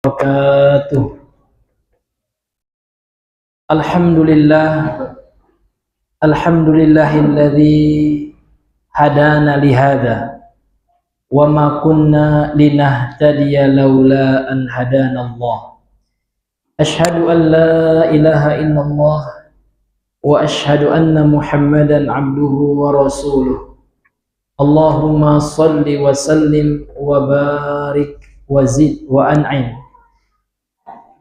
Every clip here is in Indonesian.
Wabarakatuh. Alhamdulillah, alhamdulillahilladzi hadana lihada wa ma kunna linahtadiya laula an hadana Allah. Ashhadu an la ilaha illallah wa ashhadu anna Muhammadan abduhu wa rasuluh. Allahumma salli wa sallim wa barik wa zid wa an'im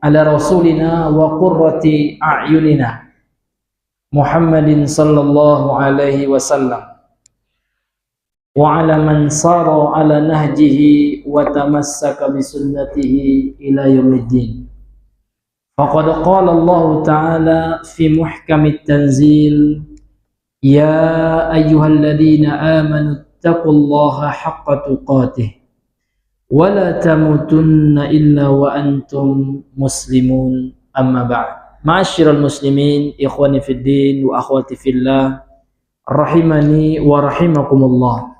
ala rasulina wa qurrati a'yunina Muhammadin sallallahu alaihi wasallam wa ala man sara ala nahjihi wa tamassaka bi sunnatihi ila yaumiddin. Faqad qala Allah ta'ala fi muhkamit tanzil, ya ayyuhalladzina amanu taqullaha haqqa tuqatih wa la tamutunna illa wa antum muslimun, amma ba'd. Ma'asyiral muslimin, ikhwani fid din wa akhwati fillah, rahimani wa rahimakumullah.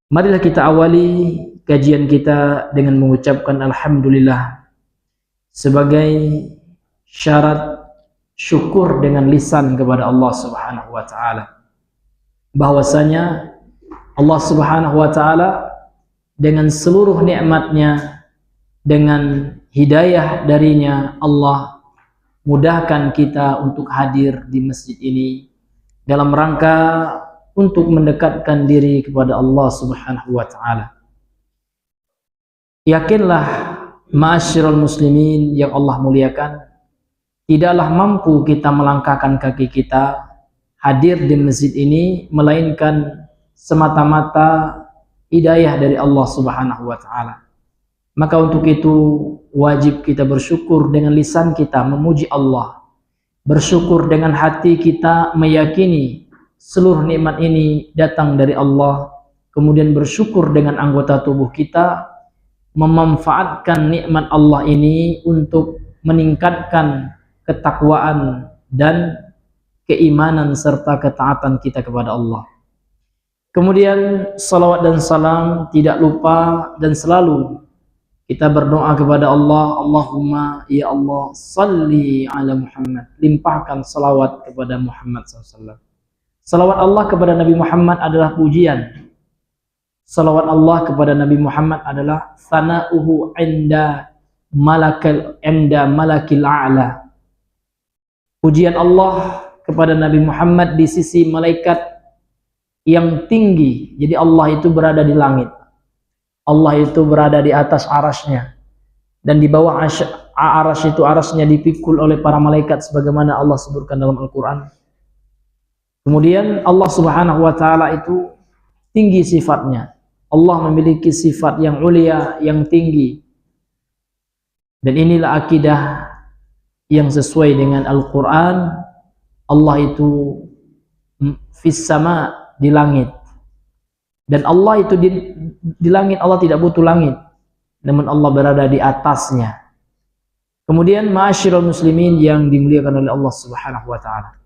Marilah kita awali kajian kita dengan mengucapkan alhamdulillah sebagai syarat syukur dengan lisan kepada Allah Subhanahu wa taala, bahwasanya Allah Subhanahu wa taala dengan seluruh nikmatnya, dengan hidayah darinya, Allah mudahkan kita untuk hadir di masjid ini dalam rangka untuk mendekatkan diri kepada Allah Subhanahu wa taala. Yakinlah ma'asyiral muslimin yang Allah muliakan, tidaklah mampu kita melangkahkan kaki kita hadir di masjid ini melainkan semata-mata hidayah dari Allah Subhanahu wa taala. Maka untuk itu wajib kita bersyukur dengan lisan kita memuji Allah, bersyukur dengan hati kita meyakini seluruh nikmat ini datang dari Allah, kemudian bersyukur dengan anggota tubuh kita memanfaatkan nikmat Allah ini untuk meningkatkan ketakwaan dan keimanan serta ketaatan kita kepada Allah. Kemudian salawat dan salam tidak lupa dan selalu kita berdoa kepada Allah, Allahumma ya Allah salli ala Muhammad, limpahkan salawat kepada Muhammad SAW. Salawat Allah kepada Nabi Muhammad adalah pujian. Salawat Allah kepada Nabi Muhammad adalah sana'uhu inda malakil a'la. Pujian Allah kepada Nabi Muhammad di sisi malaikat yang tinggi. Jadi Allah itu berada di langit, Allah itu berada di atas arasnya, dan di bawah aras itu, arasnya dipikul oleh para malaikat sebagaimana Allah sebutkan dalam Al-Quran. Kemudian Allah Subhanahu wa ta'ala itu tinggi sifatnya, Allah memiliki sifat yang ulia, yang tinggi, dan inilah akidah yang sesuai dengan Al-Quran. Allah itu fis sama, di langit, dan Allah itu di langit, Allah tidak butuh langit, namun Allah berada di atasnya. Kemudian ma'asyiral muslimin yang dimuliakan oleh Allah Subhanahu wa taala,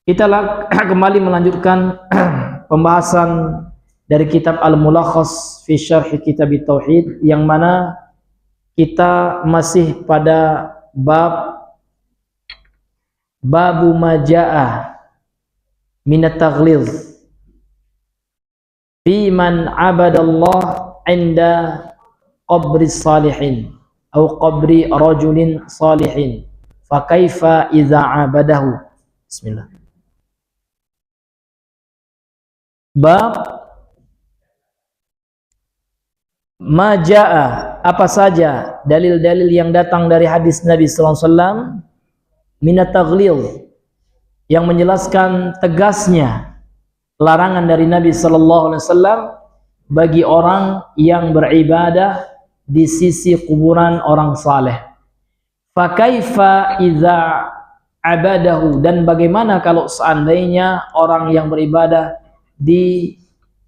kita kembali melanjutkan pembahasan dari kitab Al-Mulakhas fi Syarh Kitab Tauhid, yang mana kita masih pada babu majaa minat taghlidz fi man abadallah inda qabri salihin atau qabri rajulin salihin fa kaifa idza abadahu. Bismillah. Bab majaa, apa saja dalil-dalil yang datang dari hadis Nabi sallallahu alaihi wasallam minat taghlidz, yang menjelaskan tegasnya larangan dari Nabi sallallahu alaihi wasallam bagi orang yang beribadah di sisi kuburan orang saleh. Fa kaifa idza abadahu, dan bagaimana kalau seandainya orang yang beribadah di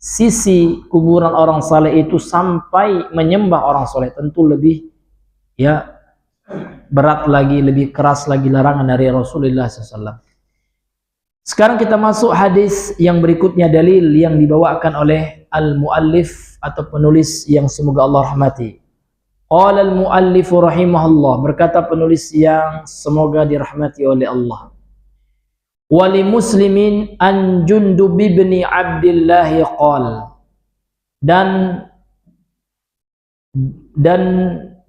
sisi kuburan orang saleh itu sampai menyembah orang saleh. Tentu lebih berat lagi, lebih keras lagi larangan dari Rasulullah SAW. Sekarang kita masuk hadis yang berikutnya, dalil yang dibawakan oleh al-muallif atau penulis yang semoga Allah rahmati. Qala al-muallif rahimahullah, berkata penulis yang semoga dirahmati oleh Allah. Wali muslimin an Jundub bin Abdullah qala, dan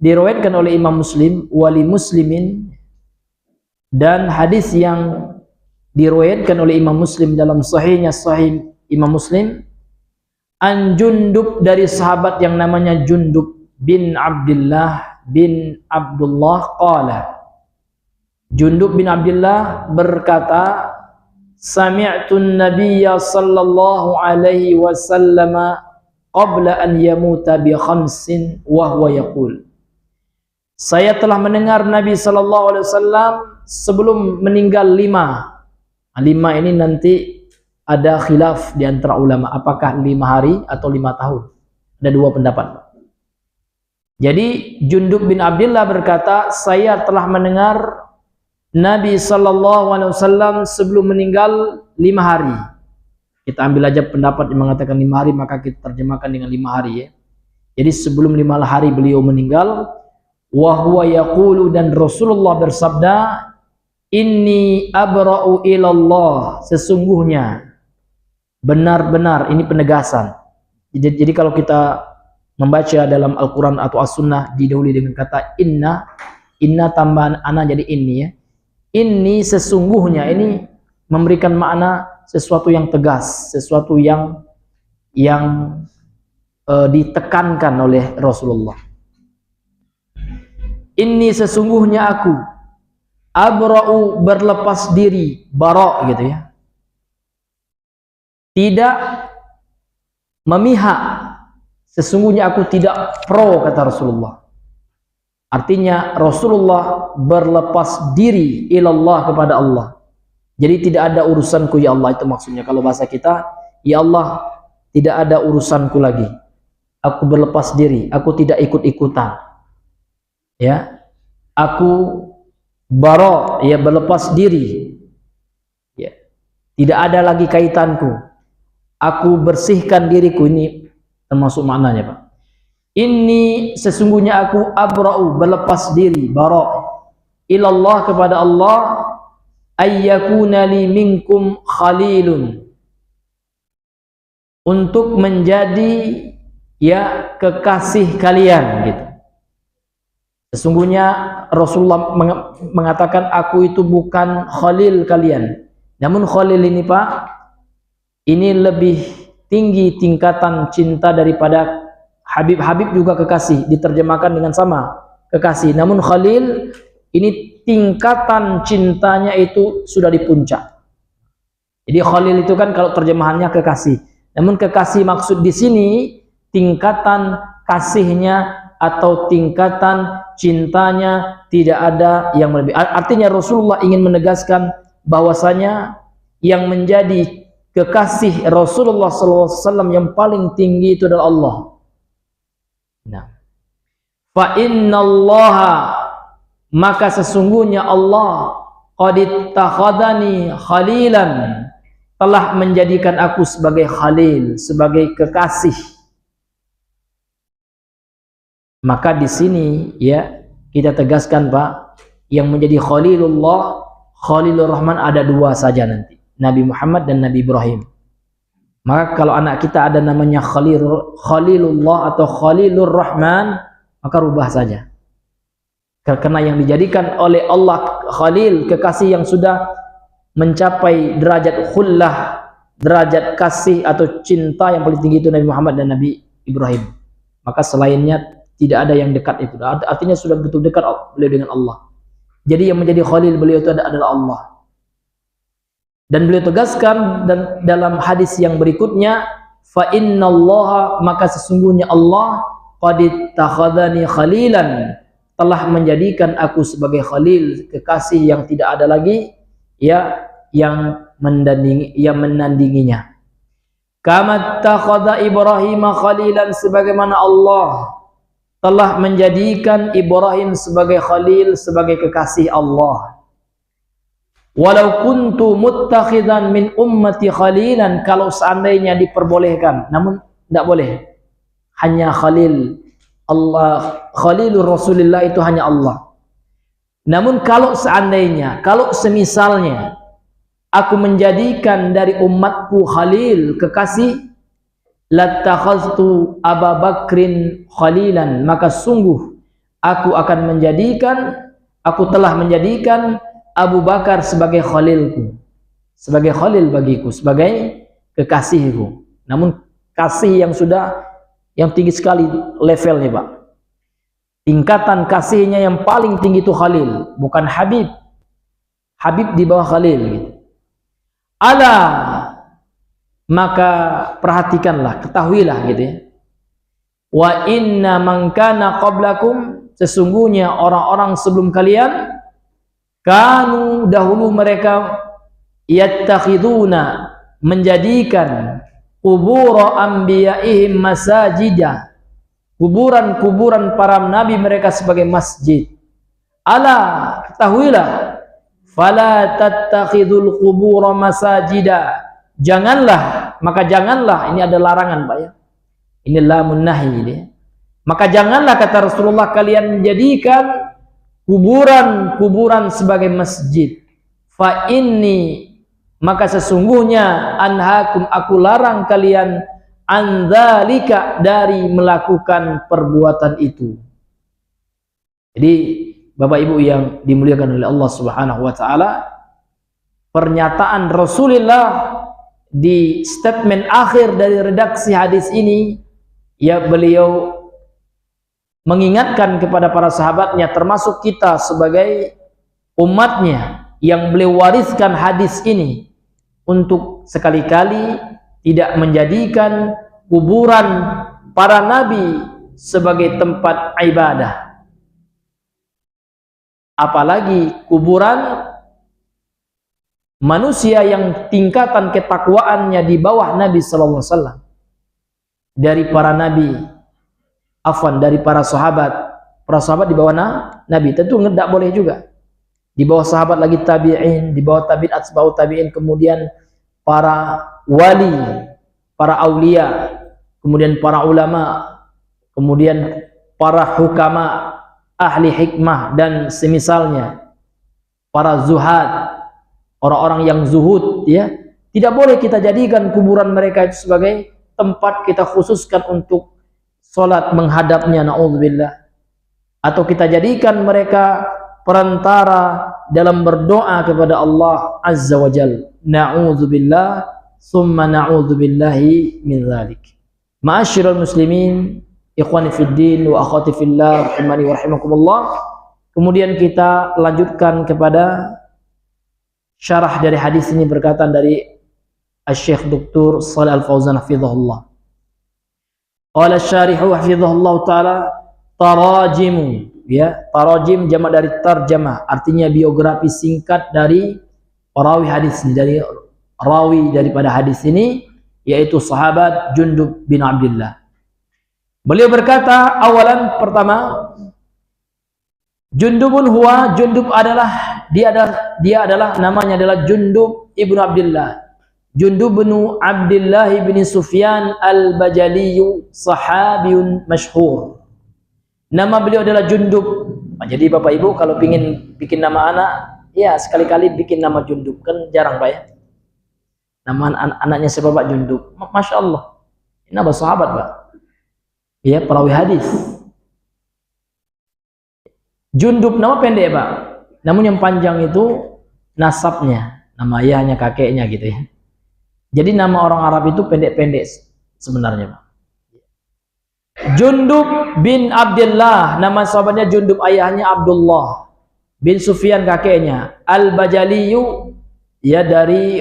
diriwayatkan oleh Imam Muslim, wali muslimin, dan hadis yang diriwayatkan oleh Imam Muslim dalam sahihnya, sahih Imam Muslim, an Jundub, dari sahabat yang namanya Jundub bin Abdullah qala, Jundub bin Abdullah berkata, sami'tu an-nabiyya sallallahu alaihi wasallam qabla an yamuta bi khamsin wa huwa yaqul, saya telah mendengar Nabi sallallahu alaihi wasallam sebelum meninggal 5. 5 ini nanti ada khilaf di antara ulama, apakah 5 hari atau 5 tahun. Ada 2 pendapat. Jadi Jundub bin Abdullah berkata, saya telah mendengar Nabi sallallahu alaihi wasallam sebelum meninggal 5 hari. Kita ambil aja pendapat yang mengatakan 5 hari, maka kita terjemahkan dengan 5 hari ya. Jadi sebelum 5 hari beliau meninggal, wa huwa yaqulu, dan Rasulullah bersabda, inni abra'u ilallah, sesungguhnya, benar-benar, ini penegasan. Jadi kalau kita membaca dalam Al-Quran atau As-Sunnah didahului dengan kata inna tambahan ana jadi ini ya. Ini sesungguhnya, ini memberikan makna sesuatu yang tegas, sesuatu yang ditekankan oleh Rasulullah. Ini sesungguhnya aku, abra'u, berlepas diri, bara' gitu ya, tidak memihak, sesungguhnya aku tidak pro, kata Rasulullah. Artinya Rasulullah berlepas diri ilallah, kepada Allah. Jadi tidak ada urusanku ya Allah, itu maksudnya kalau bahasa kita, ya Allah tidak ada urusanku lagi, aku berlepas diri, aku tidak ikut-ikutan ya, aku bara, ya berlepas diri ya, tidak ada lagi kaitanku, aku bersihkan diriku. Ini termasuk maknanya Pak. Ini sesungguhnya aku, abra'u, berlepas diri, bara, ilallah, kepada Allah, ayyakuna li minkum khalilun, untuk menjadi ya kekasih kalian gitu. Sesungguhnya Rasulullah mengatakan, aku itu bukan khalil kalian. Namun khalil ini Pak, ini lebih tinggi tingkatan cinta daripada Habib. Habib juga kekasih, diterjemahkan dengan sama, kekasih. Namun khalil ini tingkatan cintanya itu sudah di puncak. Jadi khalil itu kan kalau terjemahannya kekasih. Namun kekasih maksud di sini tingkatan kasihnya atau tingkatan cintanya tidak ada yang lebih. Artinya Rasulullah ingin menegaskan bahwasanya yang menjadi kekasih Rasulullah SAW yang paling tinggi itu adalah Allah. Nah, fa innallaha, maka sesungguhnya Allah, qad ittakhadhani khalilan, telah menjadikan aku sebagai khalil, sebagai kekasih. Maka di sini ya kita tegaskan Pak, yang menjadi khalilullah, khalilur rahman ada 2 saja nanti, Nabi Muhammad dan Nabi Ibrahim. Maka kalau anak kita ada namanya khalilullah atau khalilur rahman, maka rubah saja. Karena yang dijadikan oleh Allah khalil, kekasih yang sudah mencapai derajat khullah, derajat kasih atau cinta yang paling tinggi itu Nabi Muhammad dan Nabi Ibrahim. Maka selainnya tidak ada yang dekat itu. Artinya sudah betul dekat beliau dengan Allah. Jadi yang menjadi khalil beliau itu adalah Allah. Dan beliau tegaskan dan dalam hadis yang berikutnya, fa innallaha, maka sesungguhnya Allah, qad ittakhadhani khalilan, telah menjadikan aku sebagai khalil, kekasih yang tidak ada lagi ya yang menandinginya. Kama ittakhadha Ibrahim khalilan, sebagaimana Allah telah menjadikan Ibrahim sebagai khalil, sebagai kekasih Allah. Walau kuntu muttakhidan min ummati khalilan, kalau seandainya diperbolehkan, namun tidak boleh, hanya khalil Allah, Khalilur Rasulillah itu hanya Allah. Namun kalau seandainya, kalau semisalnya aku menjadikan dari umatku Khalil, kekasih, lattakhaztu Abu Bakrin khalilan, maka sungguh aku telah menjadikan Abu Bakar sebagai khalilku, sebagai khalil bagiku, sebagai kekasihku. Namun kasih yang tinggi sekali levelnya, Pak. Tingkatan kasihnya yang paling tinggi itu Khalil, bukan Habib. Habib di bawah Khalil gitu. Ala, maka perhatikanlah, ketahuilah gitu ya. Wa inna man kana qablakum, sesungguhnya orang-orang sebelum kalian, kanu, dahulu mereka, yattakhiduna, menjadikan kubur anbiya'ihim masajidah, kuburan-kuburan para nabi mereka sebagai masjid. Ala, ketahuilah, fala tattakhidul qubur masajida, janganlah, maka janganlah, ini ada larangan, Pak ya, ini lamun nahi ini. Maka janganlah, kata Rasulullah, kalian menjadikan kuburan-kuburan sebagai masjid. Fa inni, maka sesungguhnya, anhakum, aku larang kalian, andzalika, dari melakukan perbuatan itu. Jadi Bapak Ibu yang dimuliakan oleh Allah Subhanahu wa taala, pernyataan Rasulullah di statement akhir dari redaksi hadis ini, ya, beliau mengingatkan kepada para sahabatnya, termasuk kita sebagai umatnya yang beliau wariskan hadis ini, untuk sekali-kali tidak menjadikan kuburan para nabi sebagai tempat ibadah, apalagi kuburan manusia yang tingkatan ketakwaannya di bawah Nabi sallallahu alaihi wasallam, dari para nabi, dari para sahabat di bawah nabi, tentu tidak boleh juga. Di bawah sahabat lagi tabi'in, di bawah tabi'in, atba'u tabi'in, kemudian para wali, para aulia, kemudian para ulama, kemudian para hukama, ahli hikmah dan semisalnya, para zuhad, orang-orang yang zuhud, ya, tidak boleh kita jadikan kuburan mereka itu sebagai tempat kita khususkan untuk sholat menghadapnya, na'udzubillah, atau kita jadikan mereka perantara dalam berdoa kepada Allah Azza wa Jalla. Na'udzubillah, summa na'udzubillahi min dzalik. Ma'asyiral muslimin, ikhwani fid din wa akhwati fillah, rahimani wa rahimakumullah. Kemudian kita lanjutkan kepada syarah dari hadis ini, berkatan dari Asy-Syaikh Dr. Shalih Al-Fauzan hafizahullah. Qala asy-syarihu hafizahullah taala, tarajimu, ya, tarajim jamak dari tarjamah, artinya biografi singkat dari perawi hadis ini, dari rawi daripada hadis ini, yaitu sahabat Jundub bin Abdullah. Beliau berkata, awalan, pertama, Jundubun huwa, Jundub adalah, dia adalah namanya adalah Jundub ibnu Abdullah. Jundub bin Abdullah bin Sufyan al-Bajaliyu, sahabiyun masyhur. Nama beliau adalah Jundub. Nah, jadi Bapak Ibu kalau ingin bikin nama anak, ya sekali-kali bikin nama Jundub, kan jarang, Pak ya. Nama anaknya siapa, Pak? Jundub. Masya Allah, ini nama sahabat, Pak. Ya, perawi hadis. Jundub nama pendek, Pak. Namun yang panjang itu nasabnya, nama ayahnya, kakeknya gitu ya. Jadi nama orang Arab itu pendek-pendek sebenarnya, Pak. Jundub bin Abdullah, nama sahabatnya Jundub, ayahnya Abdullah bin Sufyan, kakeknya Al-Bajaliyu, ya, dari,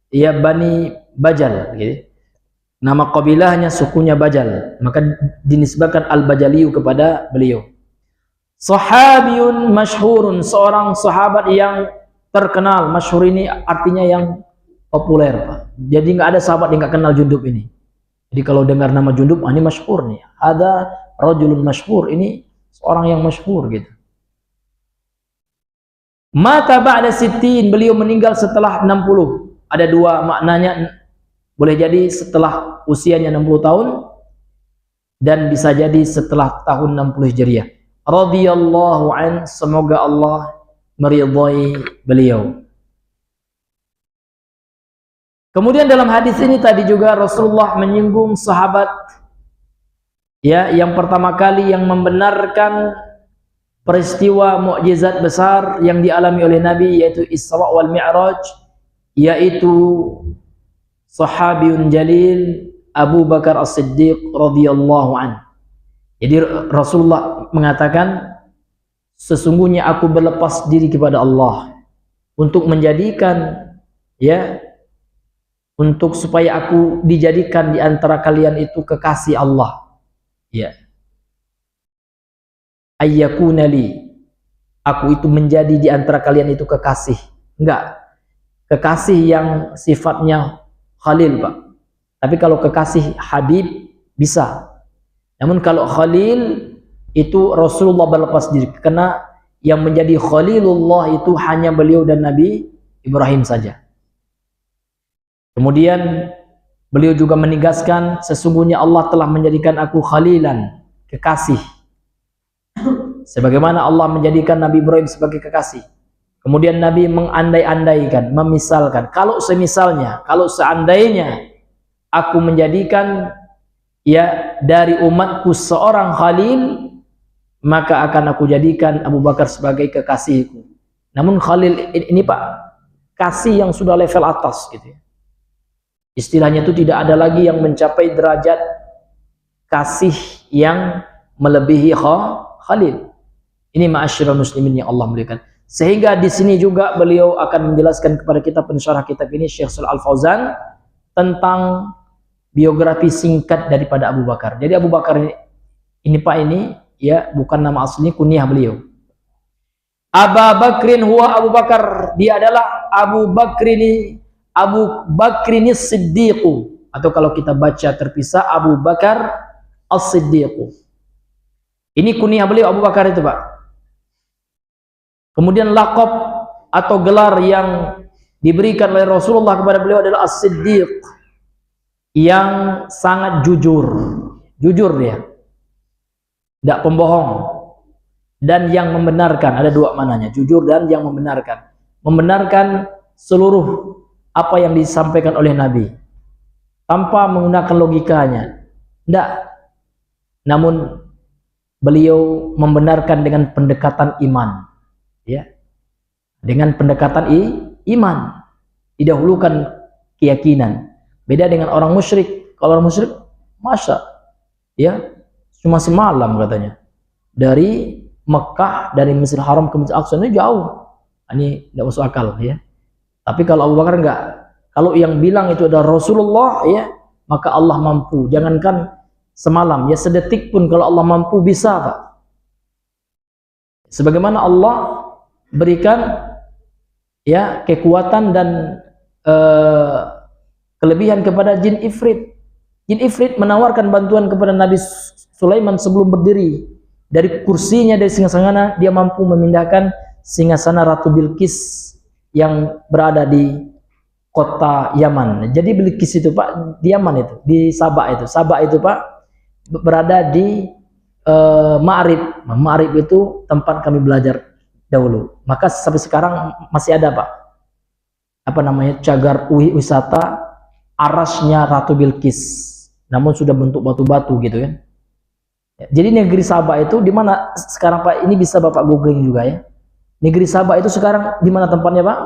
ya, Bani Bajal gitu. Nama kabilahnya, sukunya Bajal, maka dinisbahkan Al-Bajaliyu kepada beliau. Sahabiyun masyhurun, seorang sahabat yang terkenal. Masyhur ini artinya yang populer, Pak. Jadi nggak ada sahabat yang nggak kenal Jundub ini. Jadi kalau dengar nama Jundub, ini masyhur nih. Ada rajulun masyhur, ini seorang yang masyhur gitu. Mata ba'da sittin, beliau meninggal setelah 60. Ada dua maknanya, boleh jadi setelah usianya 60 tahun, dan bisa jadi setelah tahun 60 Hijriah. Radhiyallahu an, semoga Allah meridhai beliau. Kemudian dalam hadis ini tadi juga Rasulullah menyinggung sahabat ya yang pertama kali yang membenarkan peristiwa mukjizat besar yang dialami oleh Nabi, yaitu Isra wal Mi'raj, yaitu sahabiyun jalil Abu Bakar As-Siddiq radhiyallahu an. Jadi Rasulullah mengatakan, sesungguhnya aku berlepas diri kepada Allah untuk menjadikan ya, untuk supaya aku dijadikan di antara kalian itu kekasih Allah. Ya. Ayyakuna li, aku itu menjadi di antara kalian itu kekasih. Enggak. Kekasih yang sifatnya khalil, Pak. Tapi kalau kekasih Habib bisa. Namun kalau khalil itu Rasulullah berlepas diri, karena yang menjadi khalilullah itu hanya beliau dan Nabi Ibrahim saja. Kemudian beliau juga menegaskan, sesungguhnya Allah telah menjadikan aku khalilan, kekasih, sebagaimana Allah menjadikan Nabi Ibrahim sebagai kekasih. Kemudian Nabi mengandai-andaikan, memisalkan, kalau semisalnya, kalau seandainya aku menjadikan ya dari umatku seorang khalil, maka akan aku jadikan Abu Bakar sebagai kekasihku. Namun khalil ini Pak, kasih yang sudah level atas gitu ya. Istilahnya itu tidak ada lagi yang mencapai derajat kasih yang melebihi khalil. Ini ma'asyiral muslimin yang Allah muliakan. Sehingga di sini juga beliau akan menjelaskan kepada kita pensyarah kitab ini, Syekh Shalih Al-Fauzan, tentang biografi singkat daripada Abu Bakar. Jadi Abu Bakar ini Pak, ini ya bukan nama asli, kunyah beliau. Abu Bakrin huwa Abu Bakar, dia adalah Abu Bakrin Siddiq, atau kalau kita baca terpisah Abu Bakar As-Siddiq. Ini kunyah beliau Abu Bakar itu Pak. Kemudian laqab atau gelar yang diberikan oleh Rasulullah kepada beliau adalah As-Siddiq, yang sangat jujur. Jujur dia, tidak pembohong, dan yang membenarkan. Ada dua mananya, jujur dan yang membenarkan. Membenarkan seluruh apa yang disampaikan oleh Nabi tanpa menggunakan logikanya, tidak. Namun beliau membenarkan dengan pendekatan iman, ya, dengan pendekatan iman, didahulukan keyakinan. Beda dengan orang musyrik. Kalau orang musyrik, masa ya cuma semalam katanya dari Mekah, dari Mesir Haram ke Masjid Aqsa, ini jauh, ini tidak masuk akal ya. Tapi kalau Abu Bakar enggak, kalau yang bilang itu adalah Rasulullah ya, maka Allah mampu. Jangankan semalam ya, sedetik pun kalau Allah mampu bisa Pak. Sebagaimana Allah berikan ya kekuatan dan kelebihan kepada jin ifrit. Jin ifrit menawarkan bantuan kepada Nabi Sulaiman sebelum berdiri dari kursinya, dari singgasana, dia mampu memindahkan singgasana Ratu Bilqis yang berada di kota Yaman. Jadi Bilqis itu Pak di Yaman itu, di Sabah itu. Sabah itu Pak berada di Ma'rib. Ma'rib itu tempat kami belajar dahulu. Maka sampai sekarang masih ada Pak, apa namanya, cagar wisata arasnya Ratu Bilqis, namun sudah bentuk batu-batu gitu kan. Jadi negeri Sabah itu di mana sekarang Pak? Ini bisa Bapak googling juga ya. Negeri Sabah itu sekarang di mana tempatnya Pak?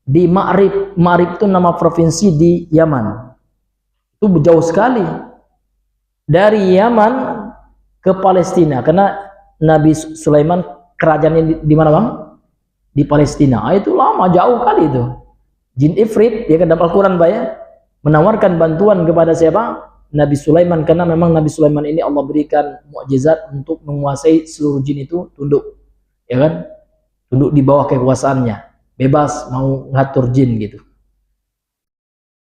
Di Ma'rib. Ma'rib itu nama provinsi di Yaman. Itu jauh sekali dari Yaman ke Palestina, karena Nabi Sulaiman kerajaannya di mana Bang? Di Palestina. Itu lama, jauh kali itu. Jin ifrit ya kan, dalam Al-Quran Pak ya, menawarkan bantuan kepada siapa? Nabi Sulaiman, karena memang Nabi Sulaiman ini Allah berikan mukjizat untuk menguasai seluruh jin itu tunduk, ya kan? Tunduk di bawah kekuasaannya, bebas mau ngatur jin gitu.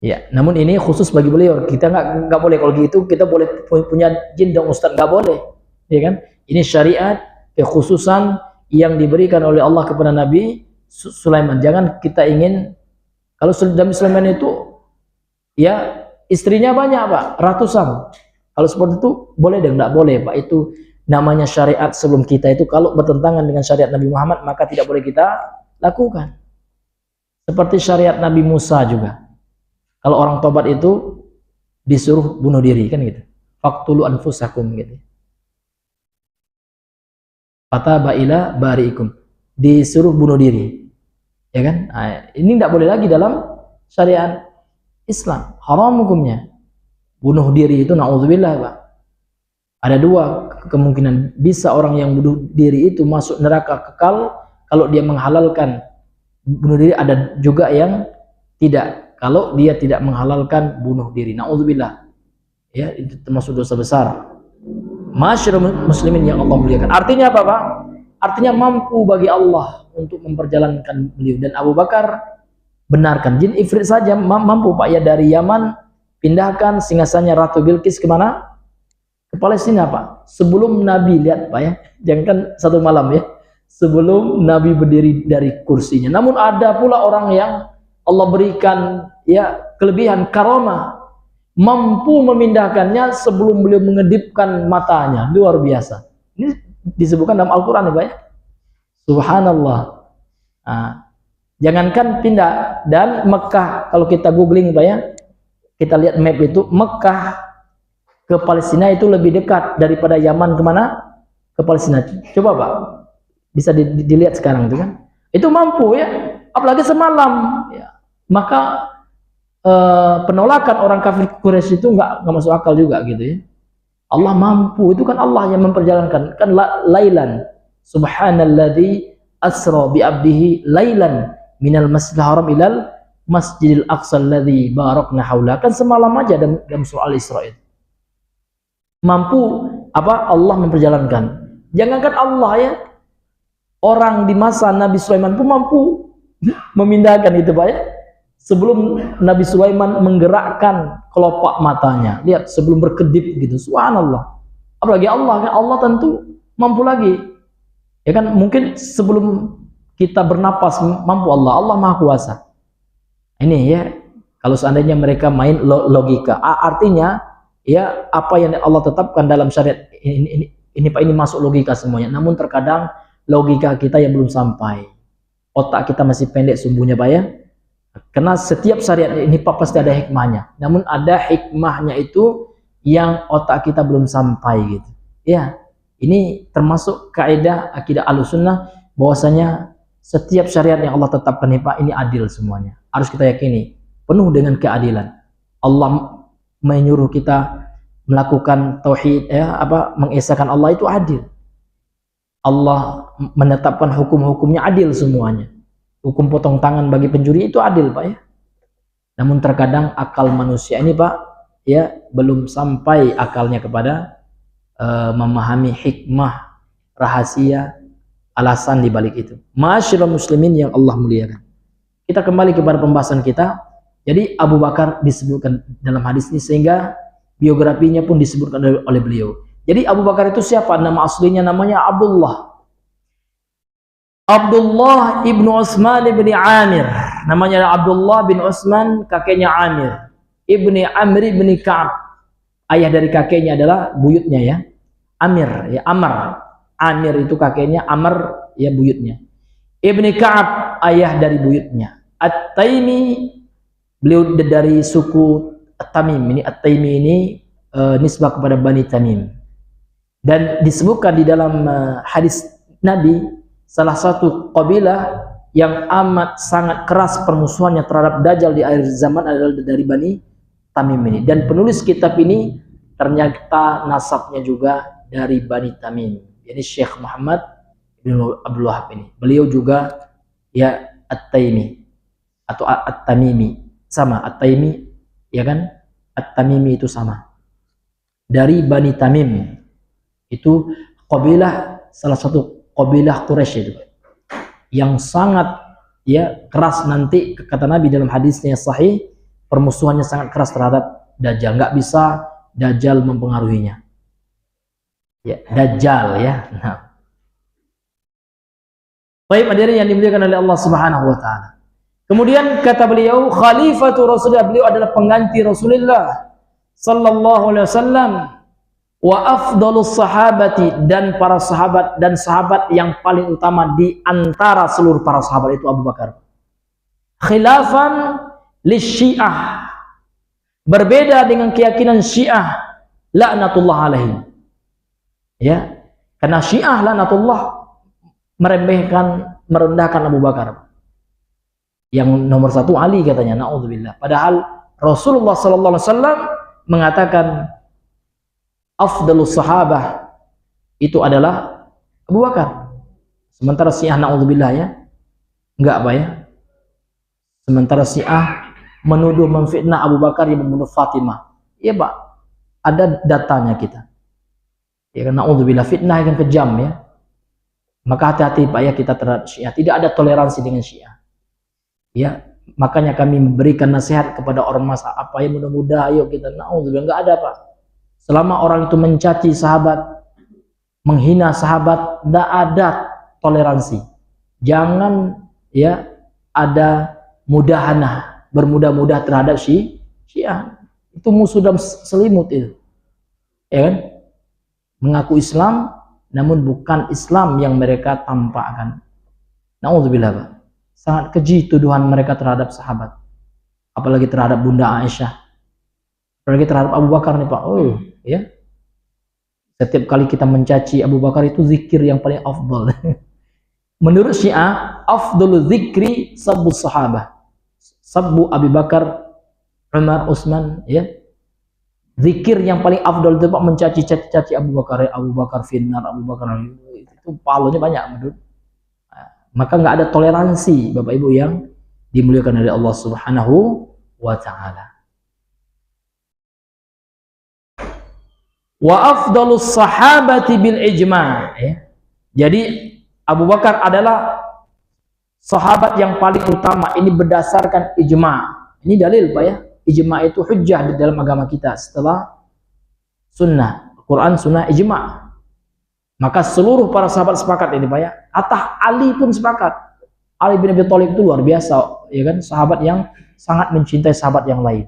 Ya, namun ini khusus bagi beliau. Kita nggak boleh kalau gitu. Kita boleh punya jin dan ustaz, nggak boleh, ya kan? Ini syariat kekhususan yang diberikan oleh Allah kepada Nabi Sulaiman. Jangan kita ingin, kalau Nabi Sulaiman itu ya istrinya banyak Pak, ratusan. Kalau seperti itu boleh dan tidak boleh, Pak. Itu namanya syariat sebelum kita itu kalau bertentangan dengan syariat Nabi Muhammad maka tidak boleh kita lakukan. Seperti syariat Nabi Musa juga. Kalau orang tobat itu disuruh bunuh diri kan gitu. Faqtulu anfusakum gitu. Fataba ila bari'ikum. Disuruh bunuh diri. Ya kan? Nah, ini tidak boleh lagi dalam syariat Islam. Haram hukumnya. Bunuh diri itu na'udzubillah, Pak. Ada dua kemungkinan. Bisa orang yang bunuh diri itu masuk neraka kekal kalau dia menghalalkan bunuh diri, ada juga yang tidak. Kalau dia tidak menghalalkan bunuh diri, na'udzubillah. Ya, itu termasuk dosa besar. Masyarul muslimin yang Allah muliakan. Artinya apa, Pak? Artinya mampu bagi Allah untuk memperjalankan beliau. Dan Abu Bakar benarkan. Jin Ifrit saja mampu, Pak, ya, dari Yaman pindahkan singgasananya Ratu Bilqis kemana? Ke Palestina, Pak. Sebelum Nabi, lihat, Pak, ya. Jangan kan satu malam, ya. Sebelum Nabi berdiri dari kursinya. Namun ada pula orang yang Allah berikan, ya, kelebihan karamah, mampu memindahkannya sebelum beliau mengedipkan matanya. Luar biasa. Ini disebutkan dalam Al-Quran, ya, Pak, ya. Subhanallah. Nah, jangankan pindah. Dan Mekah, kalau kita googling, Pak, ya, kita lihat map itu, Mekah ke Palestina itu lebih dekat daripada Yaman kemana? Ke Palestina. Coba, Pak, bisa dilihat sekarang itu kan. Itu mampu, ya. Apalagi semalam, ya. Maka penolakan orang kafir Quraisy itu nggak masuk akal juga gitu, ya. Allah mampu, itu kan Allah yang memperjalankan. Kan lailan. Subhanalladzi asra bi abdihi lailan minal masjidil haram ilal masjidil aqsa alladzi barakna haula. Kan semalam aja dalam surah Al-Isra itu. Mampu apa? Allah memperjalankan. Jangankan Allah, ya. Orang di masa Nabi Sulaiman pun mampu memindahkan itu, Pak, ya. Sebelum Nabi Sulaiman menggerakkan kelopak matanya, lihat, sebelum berkedip gitu, subhanallah. Apalagi Allah, kan Allah tentu mampu lagi, ya kan. Mungkin sebelum kita bernapas mampu Allah Maha Kuasa. Ini, ya, kalau seandainya mereka main logika, artinya, ya, apa yang Allah tetapkan dalam syariat ini Pak, ini masuk logika semuanya. Namun terkadang logika kita yang belum sampai, otak kita masih pendek sumbunya, Pak, ya. Karena setiap syariat ini, Pak, pasti ada hikmahnya. Namun ada hikmahnya itu yang otak kita belum sampai gitu. Ya, ini termasuk kaidah akidah Ahlussunnah bahwasanya setiap syariat yang Allah tetapkan, Pak, ini adil semuanya. Harus kita yakini, penuh dengan keadilan. Allah menyuruh kita melakukan tauhid, ya, mengesahkan Allah, itu adil. Allah menetapkan hukum-hukumnya adil semuanya. Hukum potong tangan bagi pencuri itu adil, Pak, ya. Namun terkadang akal manusia ini, Pak, ya, belum sampai akalnya kepada memahami hikmah, rahasia, alasan di balik itu. Masyarul muslimin yang Allah muliakan. Kita kembali kepada pembahasan kita. Jadi Abu Bakar disebutkan dalam hadis ini sehingga biografinya pun disebutkan oleh beliau. Jadi Abu Bakar itu siapa? Nama aslinya namanya Abdullah ibnu Utsman ibni Amir. Namanya Abdullah bin Utsman, kakeknya Amir. Ibni Amr ibni Ka'ab. Ayah dari kakeknya adalah buyutnya, ya. Amir, ya, Amr. Amir itu kakeknya, Amr, ya, buyutnya. Ibni Ka'ab, ayah dari buyutnya. At-Taimi, beliau dari suku At-Tamim. Ini At-Taimi ini nisbah kepada Bani Tamim. Dan disebutkan di dalam hadis Nabi, salah satu kabilah yang amat sangat keras permusuhannya terhadap Dajjal di akhir zaman adalah dari Bani Tamim ini. Dan penulis kitab ini ternyata nasabnya juga dari Bani Tamim. Jadi Syekh Muhammad bin Abdul Wahab ini. Beliau juga, ya, At-Taimi atau At-Tamimi. Sama, At-Taimi, ya kan? At-Tamimi itu sama. Dari Bani Tamim. Itu kabilah, salah satu kabilah Quraisy itu, yang sangat, ya, keras. Nanti kata Nabi dalam hadisnya sahih, permusuhannya sangat keras terhadap Dajjal. Nggak bisa Dajjal mempengaruhinya, ya, Dajjal, ya. Nah, baik, hadirin yang dimuliakan oleh Allah Subhanahu wa taala. Kemudian kata beliau, khalifatu Rasulullah, beliau adalah pengganti Rasulullah sallallahu alaihi wasallam wa afdalus sahabati, dan para sahabat, dan sahabat yang paling utama di antara seluruh para sahabat itu Abu Bakar. Khilafan lisyiah, berbeda dengan keyakinan Syiah laknatullah alaihi. Ya, karena Syiah laknatullah merendahkan Abu Bakar. Yang nomor satu Ali katanya, naudzubillah. Padahal Rasulullah sallallahu alaihi wasallam mengatakan afdalus sahabah itu adalah Abu Bakar. Sementara Syiah, naudzubillah ya, enggak apa ya. Sementara Syiah menuduh memfitnah Abu Bakar yang membunuh Fatimah. Iya Pak, ada datanya kita. Ya, naudzubillah, fitnah yang kejam ya. Maka hati-hati Pak ya kita terhadap Syiah. Tidak ada toleransi dengan Syiah. Ya, makanya kami memberikan nasihat kepada orang masa apa ya, mudah-mudahan ayo kita, naudzubillah, enggak ada Pak. Selama orang itu mencaci sahabat, menghina sahabat, tidak ada toleransi. Jangan ya ada mudahanah, bermudah-mudah terhadap Syiah. Itu musuh dalam selimut itu. Ya kan? Mengaku Islam namun bukan Islam yang mereka tampakkan. Naudzubillah Pak. Sangat keji tuduhan mereka terhadap sahabat. Apalagi terhadap Bunda Aisyah. Apalagi terhadap Abu Bakar nih Pak. Oh, ya. Setiap kali kita mencaci Abu Bakar itu zikir yang paling afdal. Menurut Syiah, afdalul zikri sabbu sahabah. Sabbu Abu Bakar, Umar, Utsman, ya. Zikir yang paling afdal itu Pak mencaci Abu Bakar finnar, Abu Bakar itu pahalanya banyak menurut. Maka nggak ada toleransi Bapak Ibu yang dimuliakan oleh Allah Subhanahu wa taala. Wa afdalus sahabati bil ijma', ya. Jadi Abu Bakar adalah sahabat yang paling utama, ini berdasarkan ijma'. Ini dalil Pak ya. Ijma' itu hujjah di dalam agama kita setelah sunnah, Quran, sunnah, ijma'. Maka seluruh para sahabat sepakat ini Pak ya. Atah Ali pun sepakat. Ali bin Abi Thalib itu luar biasa, ya kan? Sahabat yang sangat mencintai sahabat yang lain.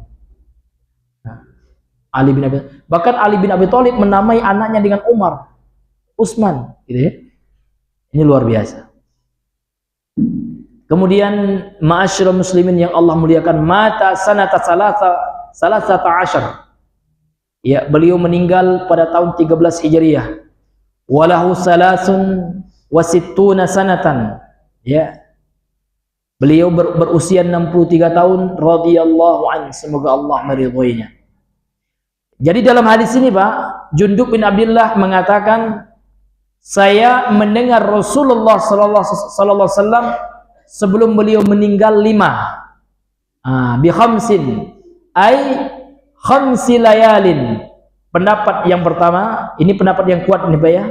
Nah, bahkan Ali bin Abi Thalib menamai anaknya dengan Umar, Utsman, gitu ya. Ini luar biasa. Kemudian ma'asyiral muslimin yang Allah muliakan, mata sanata salasata asyar. Ya, beliau meninggal pada tahun 13 Hijriah. Walahu salasun wasittuna sanatan. Ya. Beliau berusia 63 tahun radhiyallahu an, semoga Allah meridhoinya. Jadi dalam hadis ini Pak, Jundub bin Abdullah mengatakan, saya mendengar Rasulullah sallallahu alaihi wasallam sebelum beliau meninggal 5 bi khamsin ay khamsi layalin. Pendapat yang pertama, ini pendapat yang kuat nih Pak ya,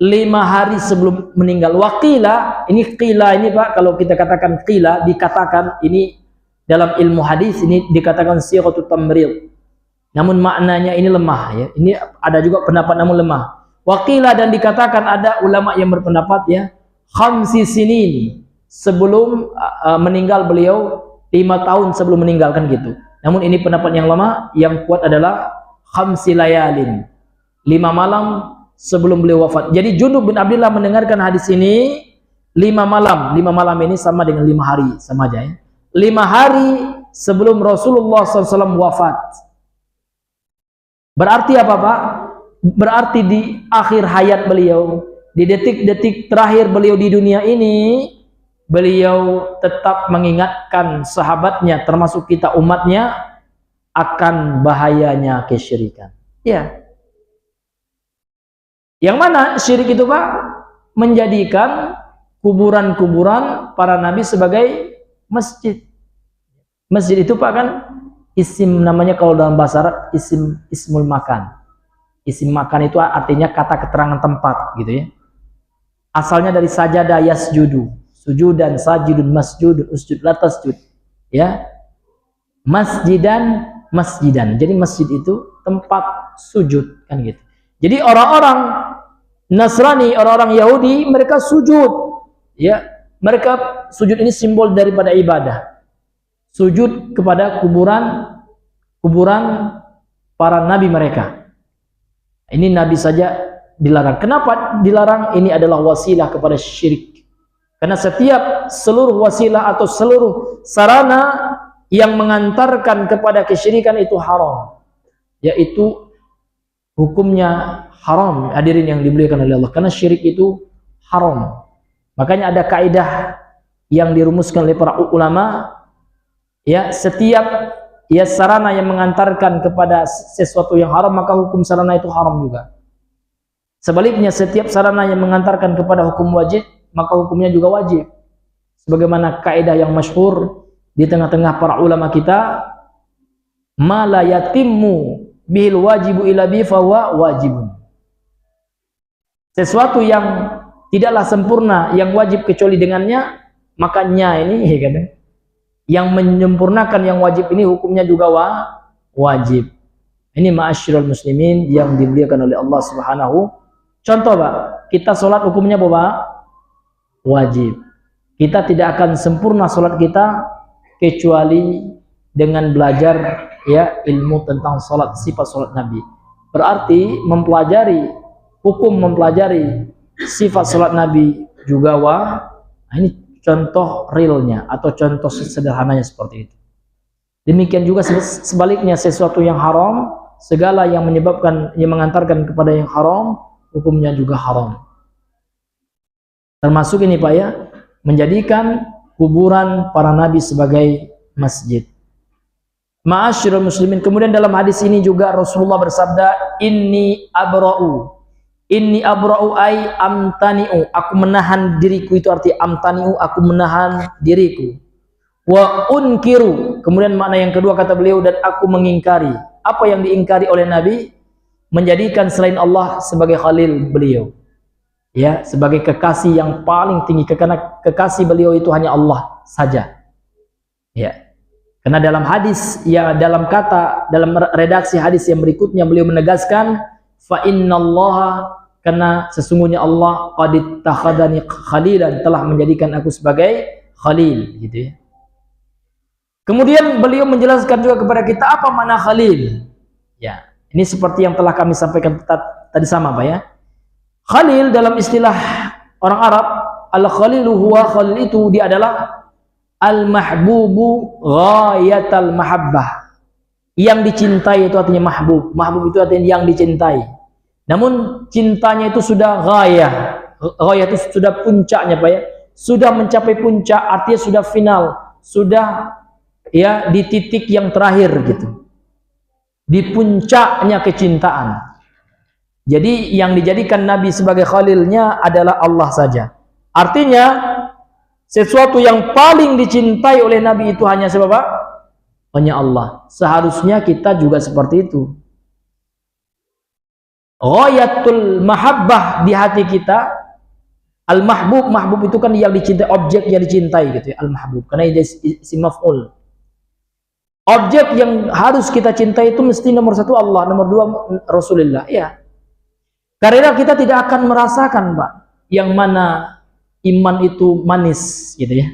5 hari sebelum meninggal. Waqila, ini qila ini Pak, kalau kita katakan qila, dikatakan, ini dalam ilmu hadis ini dikatakan sighatut tamrid, namun maknanya ini lemah ya. Ini ada juga pendapat namun lemah. Waqila, dan dikatakan ada ulama yang berpendapat ya, khamsi sinin, sebelum meninggal beliau, 5 tahun sebelum meninggalkan gitu. Namun ini pendapat yang lama, yang kuat adalah khamsi layalin, 5 malam sebelum beliau wafat. Jadi Jundub bin Abdullah mendengarkan hadis ini 5 malam. 5 malam ini sama dengan 5 hari, sama aja ya. 5 hari sebelum Rasulullah SAW wafat. Berarti apa Pak? Berarti di akhir hayat beliau, di detik-detik terakhir beliau di dunia ini, beliau tetap mengingatkan sahabatnya, termasuk kita umatnya, akan bahayanya kesyirikan. Ya. Yang mana syirik itu Pak? Menjadikan kuburan-kuburan para nabi sebagai masjid. Masjid itu Pak kan isim namanya, kalau dalam bahasa Arab ismul makan. Isim makan itu artinya kata keterangan tempat gitu ya. Asalnya dari sajada yasjudu, sujudan, sajidun, masjudun, usjud, la tasjud. Ya. Masjidan, masjidan. Jadi masjid itu tempat sujud kan gitu. Jadi orang-orang Nasrani, orang-orang Yahudi, mereka sujud. Ya, mereka sujud ini simbol daripada ibadah. Sujud kepada kuburan para nabi mereka. Ini Nabi saja dilarang. Kenapa dilarang? Ini adalah wasilah kepada syirik. Karena seluruh wasilah atau seluruh sarana yang mengantarkan kepada kesyirikan itu haram. Yaitu hukumnya haram, hadirin yang dimuliakan oleh Allah. Karena syirik itu haram. Makanya ada kaidah yang dirumuskan oleh para ulama, ya, setiap ya sarana yang mengantarkan kepada sesuatu yang haram, maka hukum sarana itu haram juga. Sebaliknya, setiap sarana yang mengantarkan kepada hukum wajib, maka hukumnya juga wajib. Sebagaimana kaidah yang masyhur di tengah-tengah para ulama kita, ma la yatimmu bihil wajibu illa bi fahuwa wajibun. Sesuatu yang tidaklah sempurna yang wajib kecuali dengannya, makanya ini ya kan, yang menyempurnakan yang wajib ini hukumnya juga wajib. Ini ma'asyiral muslimin yang dimuliakan oleh Allah Subhanahu. Contoh Pak, kita sholat hukumnya apa Pak? Wajib. Kita tidak akan sempurna sholat kita kecuali dengan belajar ya ilmu tentang sholat, sifat sholat Nabi. Berarti mempelajari sifat sholat Nabi juga ini contoh realnya atau contoh sederhananya seperti itu. Demikian juga sebaliknya, sesuatu yang haram, segala yang mengantarkan kepada yang haram, hukumnya juga haram. Termasuk ini Pak ya, menjadikan kuburan para nabi sebagai masjid. Ma'asyiral muslimin, kemudian dalam hadis ini juga Rasulullah bersabda, inni abra'u ay amtani'u, aku menahan diriku, itu arti amtani'u, aku menahan diriku. Wa unkiru, kemudian makna yang kedua kata beliau, dan aku mengingkari. Apa yang diingkari oleh Nabi? Menjadikan selain Allah sebagai khalil beliau, ya, sebagai kekasih yang paling tinggi, karena kekasih beliau itu hanya Allah saja, ya. Karena dalam hadis, ya, dalam redaksi hadis yang berikutnya beliau menegaskan, fa innallaha, karena sesungguhnya Allah qad ittakhadani khalilan, telah menjadikan aku sebagai khalil, gitu ya. Kemudian beliau menjelaskan juga kepada kita apa makna khalil. Ya, ini seperti yang telah kami sampaikan tadi sama Pak ya. Khalil dalam istilah orang Arab, al-khalilu huwa, khalil itu dia adalah al-mahbubu ghayatal mahabbah. Yang dicintai itu artinya mahbub. Mahbub itu artinya yang dicintai. Namun cintanya itu sudah ghayah. Ghayah itu sudah puncaknya Pak ya. Sudah mencapai puncak, artinya sudah final, sudah ya di titik yang terakhir gitu. Di puncaknya kecintaan. Jadi yang dijadikan Nabi sebagai khalilnya adalah Allah saja. Artinya sesuatu yang paling dicintai oleh Nabi itu hanya siapa Pak? Hanya Allah. Seharusnya kita juga seperti itu. Ghayatul mahabbah di hati kita. Al-mahbub, mahbub itu kan yang dicintai, objek yang dicintai gitu ya, al-mahbub. Karena ini isim maf'ul. Objek yang harus kita cintai itu mesti nomor satu Allah, nomor dua Rasulullah, ya. Karena kita tidak akan merasakan Pak, yang mana iman itu manis gitu ya.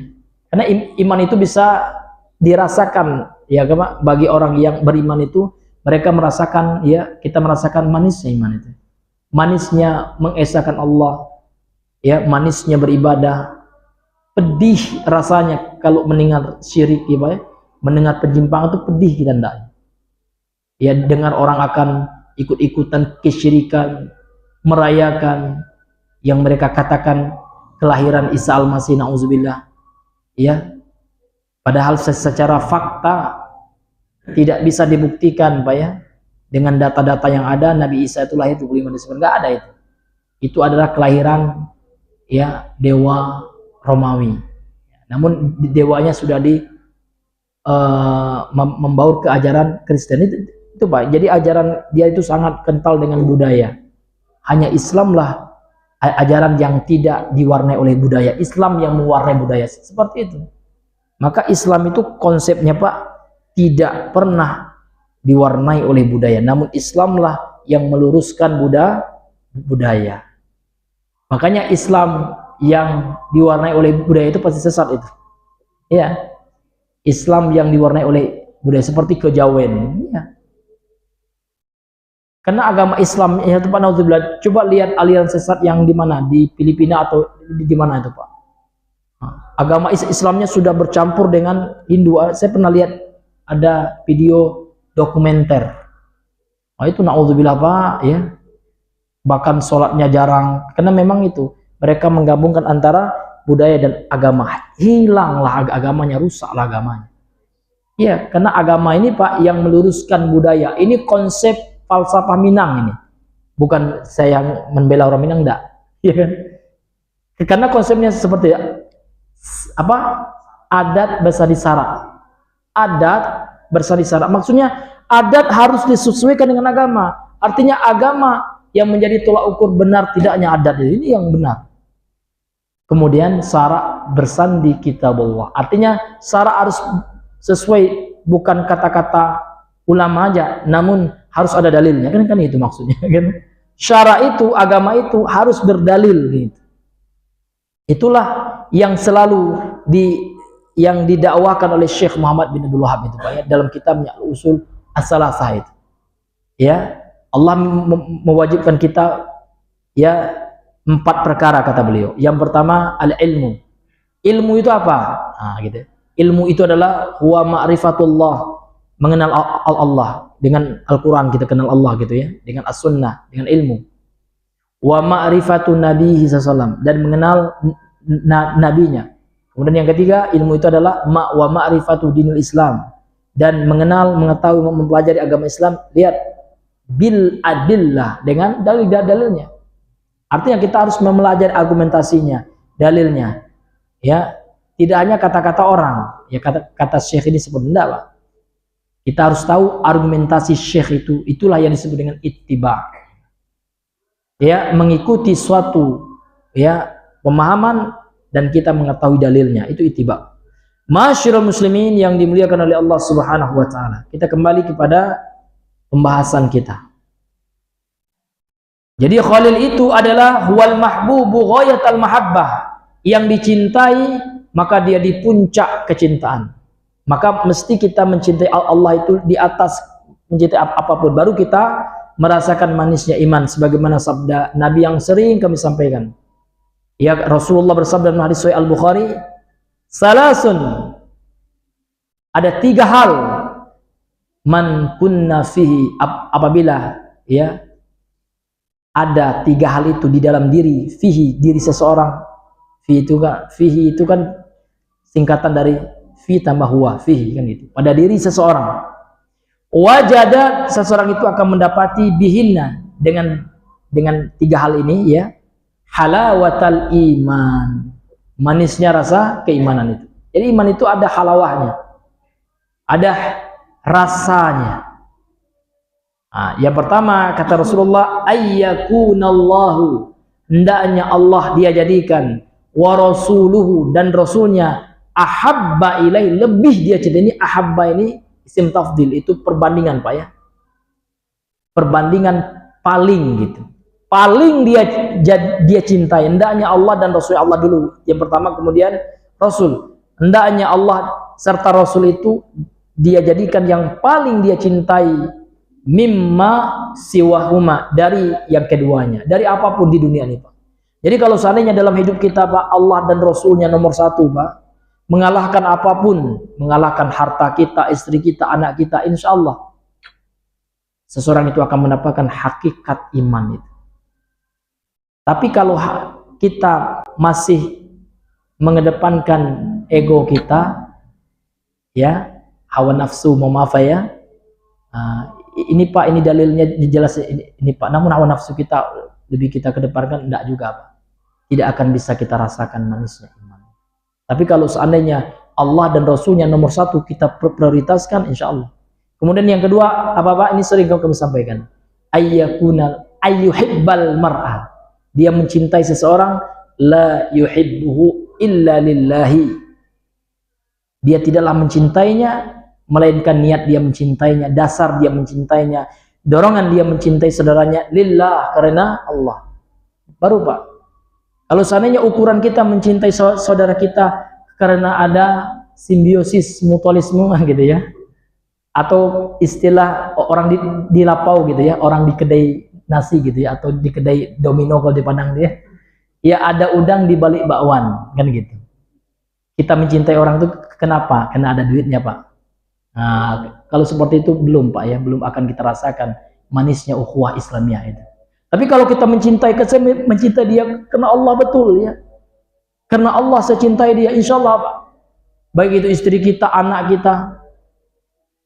Karena iman itu bisa dirasakan ya Pak, bagi orang yang beriman itu, mereka merasakan ya, kita merasakan manisnya iman itu. Manisnya mengesahkan Allah, ya, manisnya beribadah. Pedih rasanya kalau mendengar syirik ya Pak ya. Mendengar penyimpangan itu pedih kita enggak. Ya, dengar orang akan ikut-ikutan kesyirikan, merayakan yang mereka katakan kelahiran Isa Al-Masih, na'udzubillah. Ya. Padahal secara fakta tidak bisa dibuktikan Pak ya. Dengan data-data yang ada, Nabi Isa itu lahir 25 Desember, enggak ada itu. Itu adalah kelahiran ya dewa Romawi. Namun dewanya sudah membaur ke ajaran Kristen itu Pak. Jadi ajaran dia itu sangat kental dengan budaya. Hanya Islamlah ajaran yang tidak diwarnai oleh budaya. Islam yang mewarnai budaya, seperti itu. Maka Islam itu konsepnya Pak tidak pernah diwarnai oleh budaya. Namun Islamlah yang meluruskan budaya. Makanya Islam yang diwarnai oleh budaya itu pasti sesat itu. Ya. Islam yang diwarnai oleh budaya seperti kejawen, ya. Karena agama Islam ya Pak Nauzubillah, coba lihat aliran sesat yang di mana, di Filipina atau di mana itu Pak. Agama Islamnya sudah bercampur dengan Hindu. Saya pernah lihat ada video dokumenter. Nah, itu naudzubillah Pak ya. Bahkan sholatnya jarang, karena memang itu mereka menggabungkan antara budaya dan agama. Hilanglah agamanya, rusaklah agamanya. Iya, karena agama ini Pak yang meluruskan budaya. Ini konsep falsafah Minang ini. Bukan saya yang membela orang Minang, enggak. Ya kan? Karena konsepnya seperti apa? Adat bersari sara. Adat bersari sara. Maksudnya adat harus disesuaikan dengan agama. Artinya agama yang menjadi tolak ukur benar tidaknya adat ini yang benar. Kemudian sara bersandi kitabullah. Artinya sara harus sesuai, bukan kata-kata ulama aja, namun harus ada dalilnya. Kan itu maksudnya kan. Syara itu, agama itu harus berdalil gitu. Itulah yang selalu yang didakwakan oleh Syekh Muhammad bin Abdul Wahab itu Pak ya, dalam kitabnya Al-Usul As-Salasah itu. Ya, Allah mewajibkan kita ya 4 perkara kata beliau. Yang pertama al-ilmu. Ilmu itu apa? Nah, gitu. Ilmu itu adalah huwa ma'rifatullah, mengenal Allah. Dengan Al-Quran kita kenal Allah gitu ya, dengan As-Sunnah, dengan ilmu. Wa ma'rifatu nabihi sallallahu, dan mengenal nabinya. Kemudian yang ketiga, ilmu itu adalah wa ma'rifatu dinul Islam, dan mengenal, mengetahui, mempelajari agama Islam. Lihat, bil adillah, dengan dalil-dalilnya. Artinya kita harus mempelajari argumentasinya, dalilnya. Ya, tidak hanya kata-kata orang. Ya, kata Syekh ini seperti enggak Pak. Kita harus tahu argumentasi Syekh itu, itulah yang disebut dengan ittiba. Ya, mengikuti suatu ya pemahaman dan kita mengetahui dalilnya, itu ittiba. Masyarul muslimin yang dimuliakan oleh Allah Subhanahu wa taala. Kita kembali kepada pembahasan kita. Jadi Khalil itu adalah huwal mahbubu ghayatal mahabbah, yang dicintai maka dia di puncak kecintaan. Maka mesti kita mencintai Allah itu di atas mencintai apapun, baru kita merasakan manisnya iman, sebagaimana sabda Nabi yang sering kami sampaikan. Ya, Rasulullah bersabda dalam hadis Sahih Al-Bukhari, salasun, ada 3 hal, man kunna fihi, apabila ya ada 3 hal itu di dalam diri, fihi, diri seseorang. Fihi itu kan singkatan dari fi tambah huwa, fihi kan itu, pada diri seseorang. Wajada, seseorang itu akan mendapati bihinna, dengan 3 hal ini ya, halawatal iman, manisnya rasa keimanan itu. Jadi iman itu ada halawahnya, ada rasanya. Nah, yang pertama kata Rasulullah, ayyakunallahu, hendaknya Allah dia jadikan, wa rasuluhu, dan rasulnya, ahabba ilaih, lebih dia cintai. Ini ahabba ini isim tafdil, itu perbandingan Pak ya, perbandingan paling gitu, paling dia cintai. Hendaknya Allah dan Rasul, Allah dulu yang pertama, kemudian Rasul. Hendaknya Allah serta Rasul itu dia jadikan yang paling dia cintai, mimma siwahuma, dari yang keduanya, dari apapun di dunia ini Pak. Jadi kalau seandainya dalam hidup kita Pak, Allah dan Rasulnya nomor 1 Pak, mengalahkan apapun, mengalahkan harta kita, istri kita, anak kita, insya Allah seseorang itu akan mendapatkan hakikat iman itu. Tapi kalau kita masih mengedepankan ego kita, ya, hawa nafsu, mau maaf ya, ini Pak, ini dalilnya jelas ini Pak, namun hawa nafsu kita lebih kita kedepankan, enggak juga Pak, tidak akan bisa kita rasakan manisnya iman. Tapi kalau seandainya Allah dan Rasulnya nomor 1 kita prioritaskan, insya Allah. Kemudian yang kedua apa Pak, ini sering kami sampaikan, ayyuhibbal mar'a, dia mencintai seseorang, la yuhibbuhu illa lillahi, dia tidaklah mencintainya melainkan niat dia mencintainya, dasar dia mencintainya, dorongan dia mencintai saudaranya lillah, karena Allah. Baru Pak, kalau seandainya ukuran kita mencintai saudara kita karena ada simbiosis mutualisme gitu ya, atau istilah orang di lapau gitu ya, orang di kedai nasi gitu ya, atau di kedai domino kalau di Padang dia, ya ada udang di balik bakwan kan gitu. Kita mencintai orang itu kenapa? Karena ada duitnya Pak. Nah, kalau seperti itu belum Pak ya, belum akan kita rasakan manisnya ukhuwah Islamiyah itu. Tapi kalau kita mencintai dia karena Allah betul ya, karena Allah saya cintai dia, insya Allah Pak, baik itu istri kita, anak kita,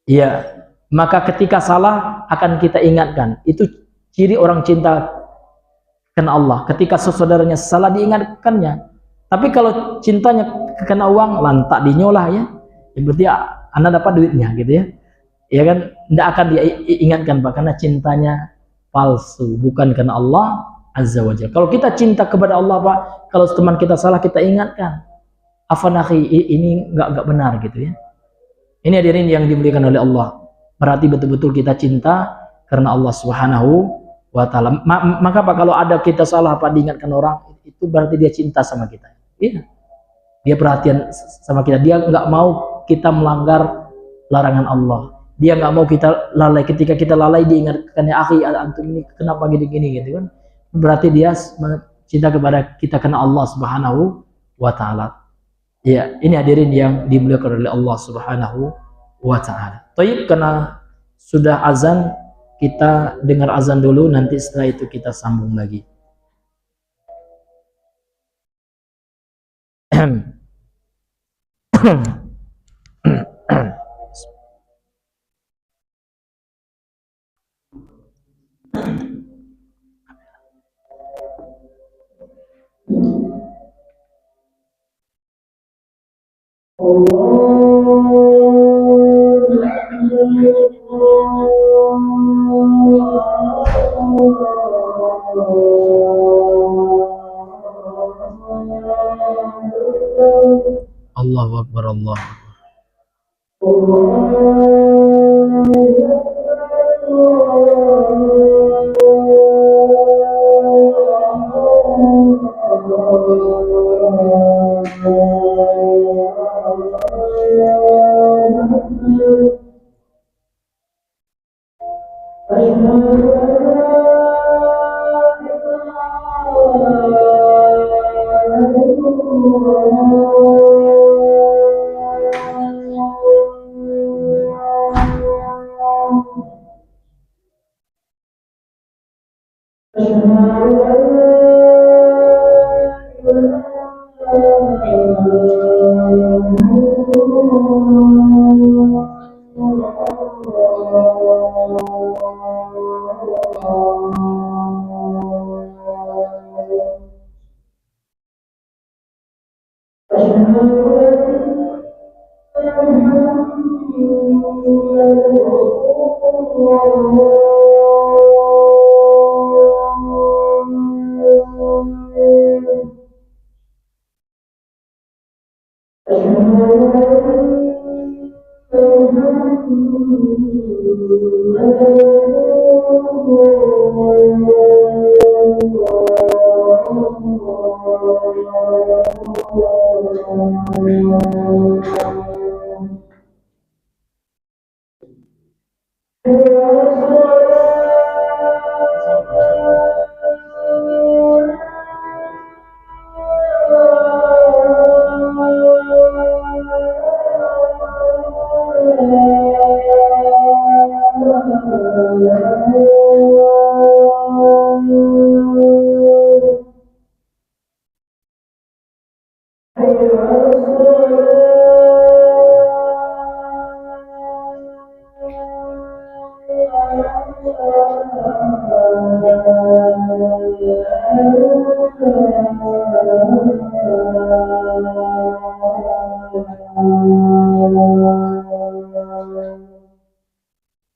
ya, maka ketika salah akan kita ingatkan. Itu ciri orang cinta karena Allah. Ketika saudaranya salah diingatkannya. Tapi kalau cintanya kena uang, lantak dinyolah ya. Berarti Anda dapat duitnya gitu ya. Ya kan, tidak akan diingatkan Pak, karena cintanya palsu, bukan karena Allah Azza wa Jalla. Kalau kita cinta kepada Allah Pak, kalau teman kita salah kita ingatkan. Afan akhi, ini enggak benar gitu ya. Ini hadirin yang dimuliakan oleh Allah. Berarti betul-betul kita cinta karena Allah Subhanahu wa taala. Maka Pak, kalau ada kita salah Pak diingatkan orang, itu berarti dia cinta sama kita. Iya. Dia perhatian sama kita. Dia nggak mau kita melanggar larangan Allah. Dia nggak mau kita lalai. Ketika kita lalai diingatkan, ya akhi antum ini kenapa gini-gini gitu kan. Berarti dia cinta kepada kita karena Allah Subhanahu wa taala. Ya, ini hadirin yang dimuliakan oleh Allah Subhanahu wa taala. Baik, karena sudah azan, kita dengar azan dulu, nanti setelah itu kita sambung lagi. Allahu Akbar, Allah.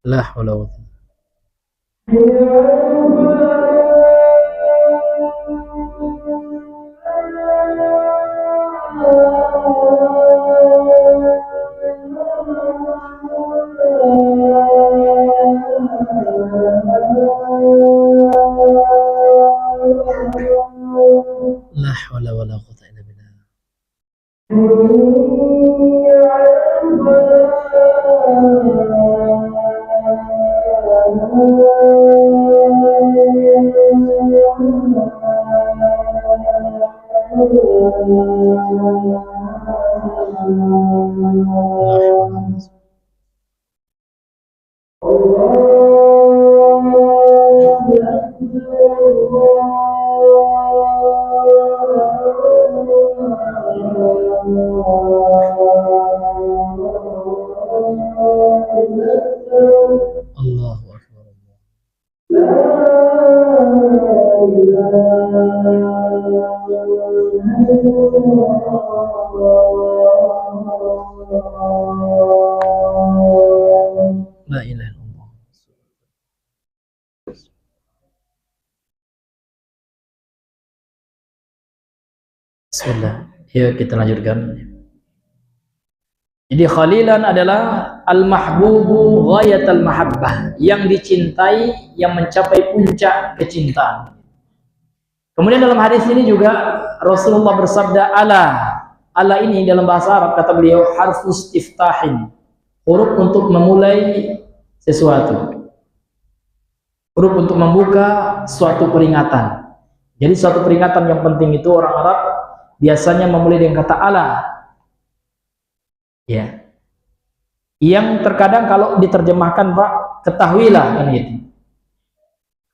La haula wa la haula wa la quwwata illa billah. Allahu Akbar. La ilaha illallah. Bismillah. Ya, kita lanjutkan. Jadi khalilan adalah al-mahbubu ghayatul mahabbah, yang dicintai, yang mencapai puncak kecintaan. Kemudian dalam hadis ini juga Rasulullah bersabda, ala ini dalam bahasa Arab kata beliau harfus istiftahin, huruf untuk memulai sesuatu, huruf untuk membuka suatu peringatan. Jadi suatu peringatan yang penting itu orang Arab biasanya memulai dengan kata ala. Ya, yang terkadang kalau diterjemahkan Pak, ketahuilah kan gitu.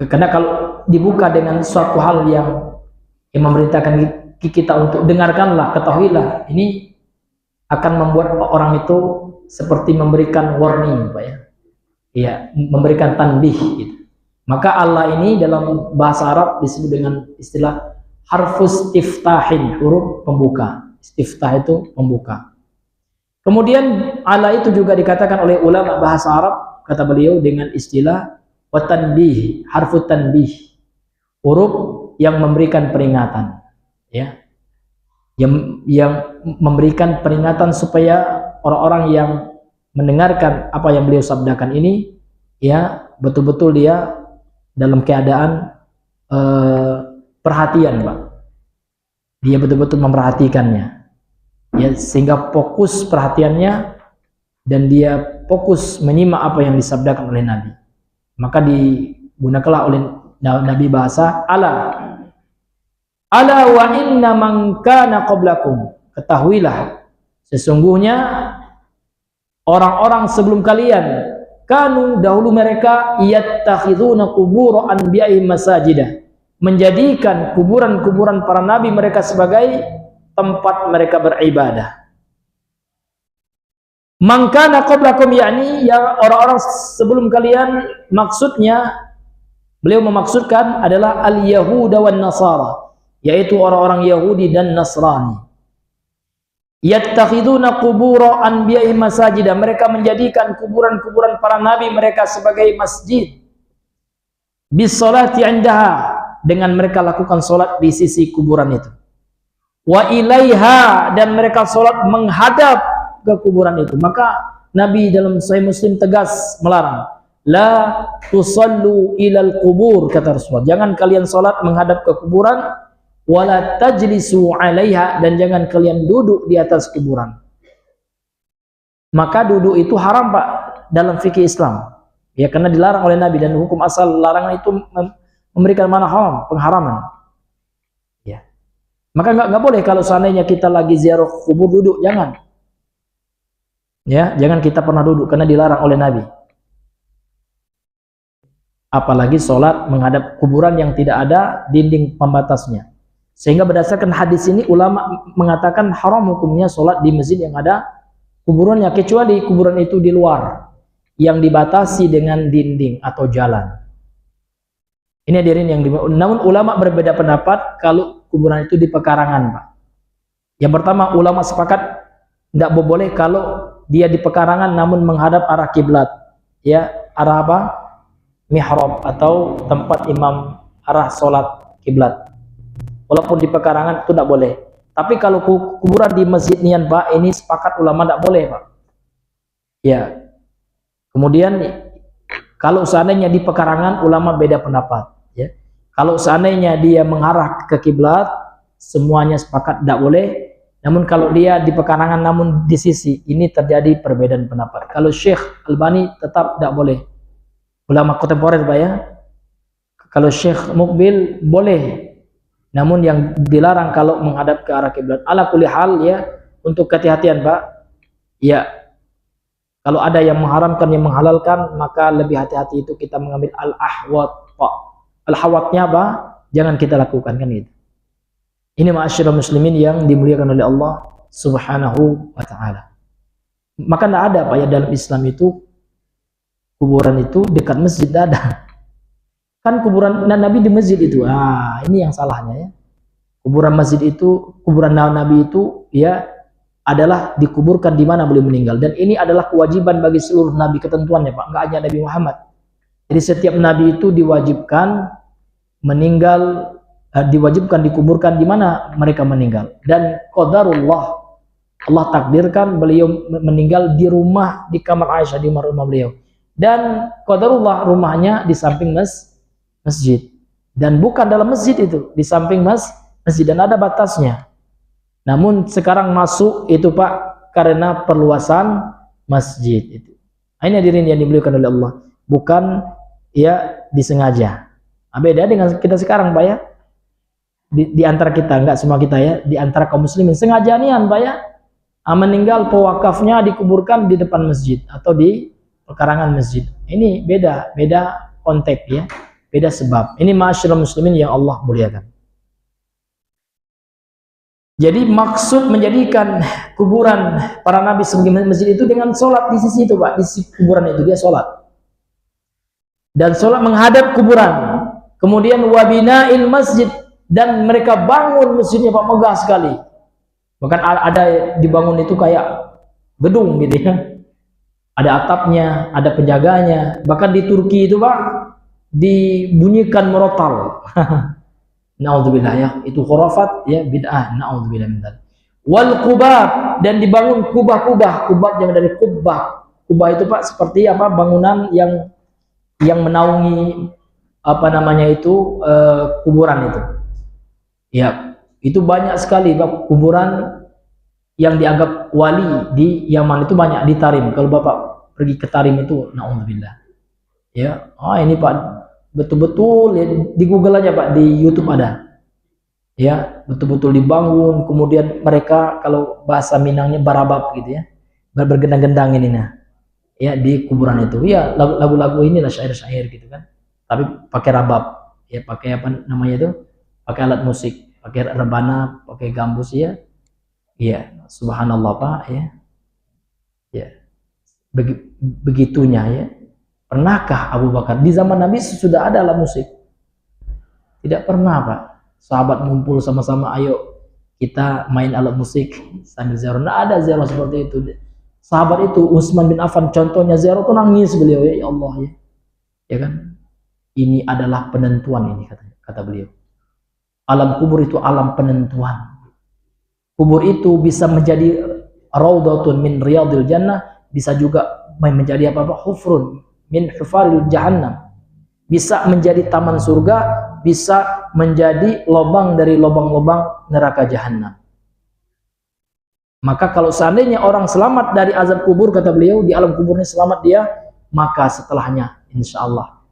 Karena kalau dibuka dengan suatu hal yang memerintahkan kita untuk dengarkanlah, ketahuilah, ini akan membuat orang itu seperti memberikan warning Pak ya. Ya, memberikan tanbih gitu. Maka Allah ini dalam bahasa Arab disebut dengan istilah harfus istiftahin, huruf pembuka. Istiftah itu pembuka. Kemudian ala itu juga dikatakan oleh ulama bahasa Arab, kata beliau, dengan istilah watanbih, harfut tanbih, huruf yang memberikan peringatan, ya, yang memberikan peringatan supaya orang-orang yang mendengarkan apa yang beliau sabdakan ini, ya, betul-betul dia dalam keadaan perhatian, Pak. Dia betul-betul memperhatikannya. Ya, sehingga fokus perhatiannya dan dia fokus menyimak apa yang disabdakan oleh Nabi. Maka digunakanlah oleh Nabi bahasa ala wa inna man kana qablakum, ketahuilah sesungguhnya orang-orang sebelum kalian, kanu dahulu mereka yattakhiduna qubur anbiya'ihim masajidah, menjadikan kuburan-kuburan para nabi mereka sebagai tempat mereka beribadah. Mangkana qablakum, yakni yang orang-orang sebelum kalian, maksudnya beliau memaksudkan adalah al-yahuda wan nasara, yaitu orang-orang Yahudi dan Nasrani. Yattakhiduna qubura anbiya'ihim masajidah, mereka menjadikan kuburan-kuburan para nabi mereka sebagai masjid. Bisolati indaha, dengan mereka lakukan solat di sisi kuburan itu. Wa ilaiha, dan mereka sholat menghadap ke kuburan itu. Maka Nabi dalam Sahih Muslim tegas melarang, la tusallu ilal kubur, kata Rasulullah, jangan kalian sholat menghadap ke kuburan, wala tajlisu alaiha, dan jangan kalian duduk di atas kuburan. Maka duduk itu haram Pak dalam fikih Islam, ya, karena dilarang oleh Nabi, dan hukum asal larangan itu memberikan mana haram, pengharaman. Maka nggak boleh kalau seandainya kita lagi ziarah kubur duduk, jangan. Ya, jangan kita pernah duduk karena dilarang oleh Nabi. Apalagi sholat menghadap kuburan yang tidak ada dinding pembatasnya. Sehingga berdasarkan hadis ini ulama mengatakan haram hukumnya sholat di masjid yang ada kuburannya, kecuali kuburan itu di luar yang dibatasi dengan dinding atau jalan. Ini hadirin yang namun ulama berbeda pendapat kalau kuburan itu di pekarangan, Pak. Yang pertama, ulama sepakat tidak boleh kalau dia di pekarangan namun menghadap arah kiblat, ya, arah apa? Mihrab atau tempat imam, arah sholat kiblat. Walaupun di pekarangan itu tidak boleh. Tapi kalau kuburan di masjid nian, Pak, ini sepakat ulama tidak boleh, Pak. Ya. Kemudian kalau seandainya di pekarangan, ulama beda pendapat, ya. Kalau seandainya dia mengarah ke kiblat, semuanya sepakat tidak boleh. Namun kalau dia di pekarangan, namun di sisi ini terjadi perbedaan pendapat. Kalau Syekh Albani tetap tidak boleh, ulama kontemporer Pak ya. Kalau Syekh Mukbil boleh, namun yang dilarang kalau menghadap ke arah kiblat. Ala kulli hal ya, untuk kehati-hatian Pak. Ya, kalau ada yang mengharamkan, yang menghalalkan, maka lebih hati-hati itu kita mengambil al-ahwat Pak. Al-hawatnya apa? Jangan kita lakukan kan itu. Ini ma'asyiral muslimin yang dimuliakan oleh Allah Subhanahu wa taala. Maka tidak ada Pak ya dalam Islam itu kuburan itu dekat masjid, tidak ada. Kan kuburan Nabi di masjid itu. Ini yang salahnya ya. Kuburan masjid itu, kuburan Nabi itu ya adalah dikuburkan di mana beliau meninggal, dan ini adalah kewajiban bagi seluruh nabi, ketentuannya Pak, enggak hanya Nabi Muhammad. Jadi setiap nabi itu diwajibkan meninggal, diwajibkan dikuburkan di mana mereka meninggal. Dan qadarullah, Allah takdirkan beliau meninggal di rumah, di kamar Aisyah, di rumah beliau. Dan qadarullah rumahnya di samping masjid. Dan bukan dalam masjid itu, di samping masjid, dan ada batasnya. Namun sekarang masuk itu Pak karena perluasan masjid itu. Ini hadirin yang dimuliakan oleh Allah, bukan ya disengaja. Beda dengan kita sekarang Pak ya. Di antara kita, enggak semua kita ya, di antara kaum muslimin sengaja nian Pak ya, meninggal pewakafnya dikuburkan di depan masjid atau di pekarangan masjid. Ini beda konteks ya, beda sebab. Ini ma'asyiral muslimin yang Allah muliakan. Jadi maksud menjadikan kuburan para nabi sebagai masjid itu dengan sholat di sisi itu Pak, di sisi kuburan itu dia sholat. Dan sholat menghadap kuburan. Kemudian wabina'il masjid, dan mereka bangun masjidnya Pak, megah sekali. Bahkan ada dibangun itu kayak gedung gitu ya. Ada atapnya, ada penjaganya. Bahkan di Turki itu Pak dibunyikan merotal. Naudzubillah ya, itu khurafat ya, bid'ah, naudzubillah min dzalik. Wal qubab, dan dibangun kubah-kubah, kubah yang dari kubah. Kubah itu Pak seperti apa? Bangunan yang menaungi apa namanya itu kuburan itu. Ya, itu banyak sekali Pak kuburan yang dianggap wali di Yaman itu banyak, di Tarim. Kalau Bapak pergi ke Tarim itu, naudzubillah. Ya, ini Pak betul-betul ya, di Google aja Pak, di YouTube ada ya, betul-betul dibangun. Kemudian mereka kalau bahasa Minangnya barabab gitu ya, bergendang-gendang ini nah ya, di kuburan itu ya, lagu-lagu inilah, syair-syair gitu kan, tapi pakai rabab ya, pakai apa namanya itu, pakai alat musik, pakai rebana, pakai gambus ya. Ya, subhanallah Pak ya. Ya, begitunya ya. Pernahkah Abu Bakar di zaman Nabi sudah ada alat musik? Tidak pernah Pak. Sahabat ngumpul sama-sama, ayo kita main alat musik sambil ziarah. Tidak ada ziarah seperti itu. Sahabat itu Utsman bin Affan contohnya, ziarah itu nangis beliau ya Allah ya. Ya kan? Ini adalah penentuan ini kata beliau. Alam kubur itu alam penentuan. Kubur itu bisa menjadi raudhatun min riyadil jannah, bisa juga menjadi apa-apa hufrun min hufaril jahannam, bisa menjadi taman surga, bisa menjadi lubang dari lubang-lubang neraka jahanam. Maka kalau seandainya orang selamat dari azab kubur, kata beliau, di alam kuburnya selamat dia, maka setelahnya insya Allah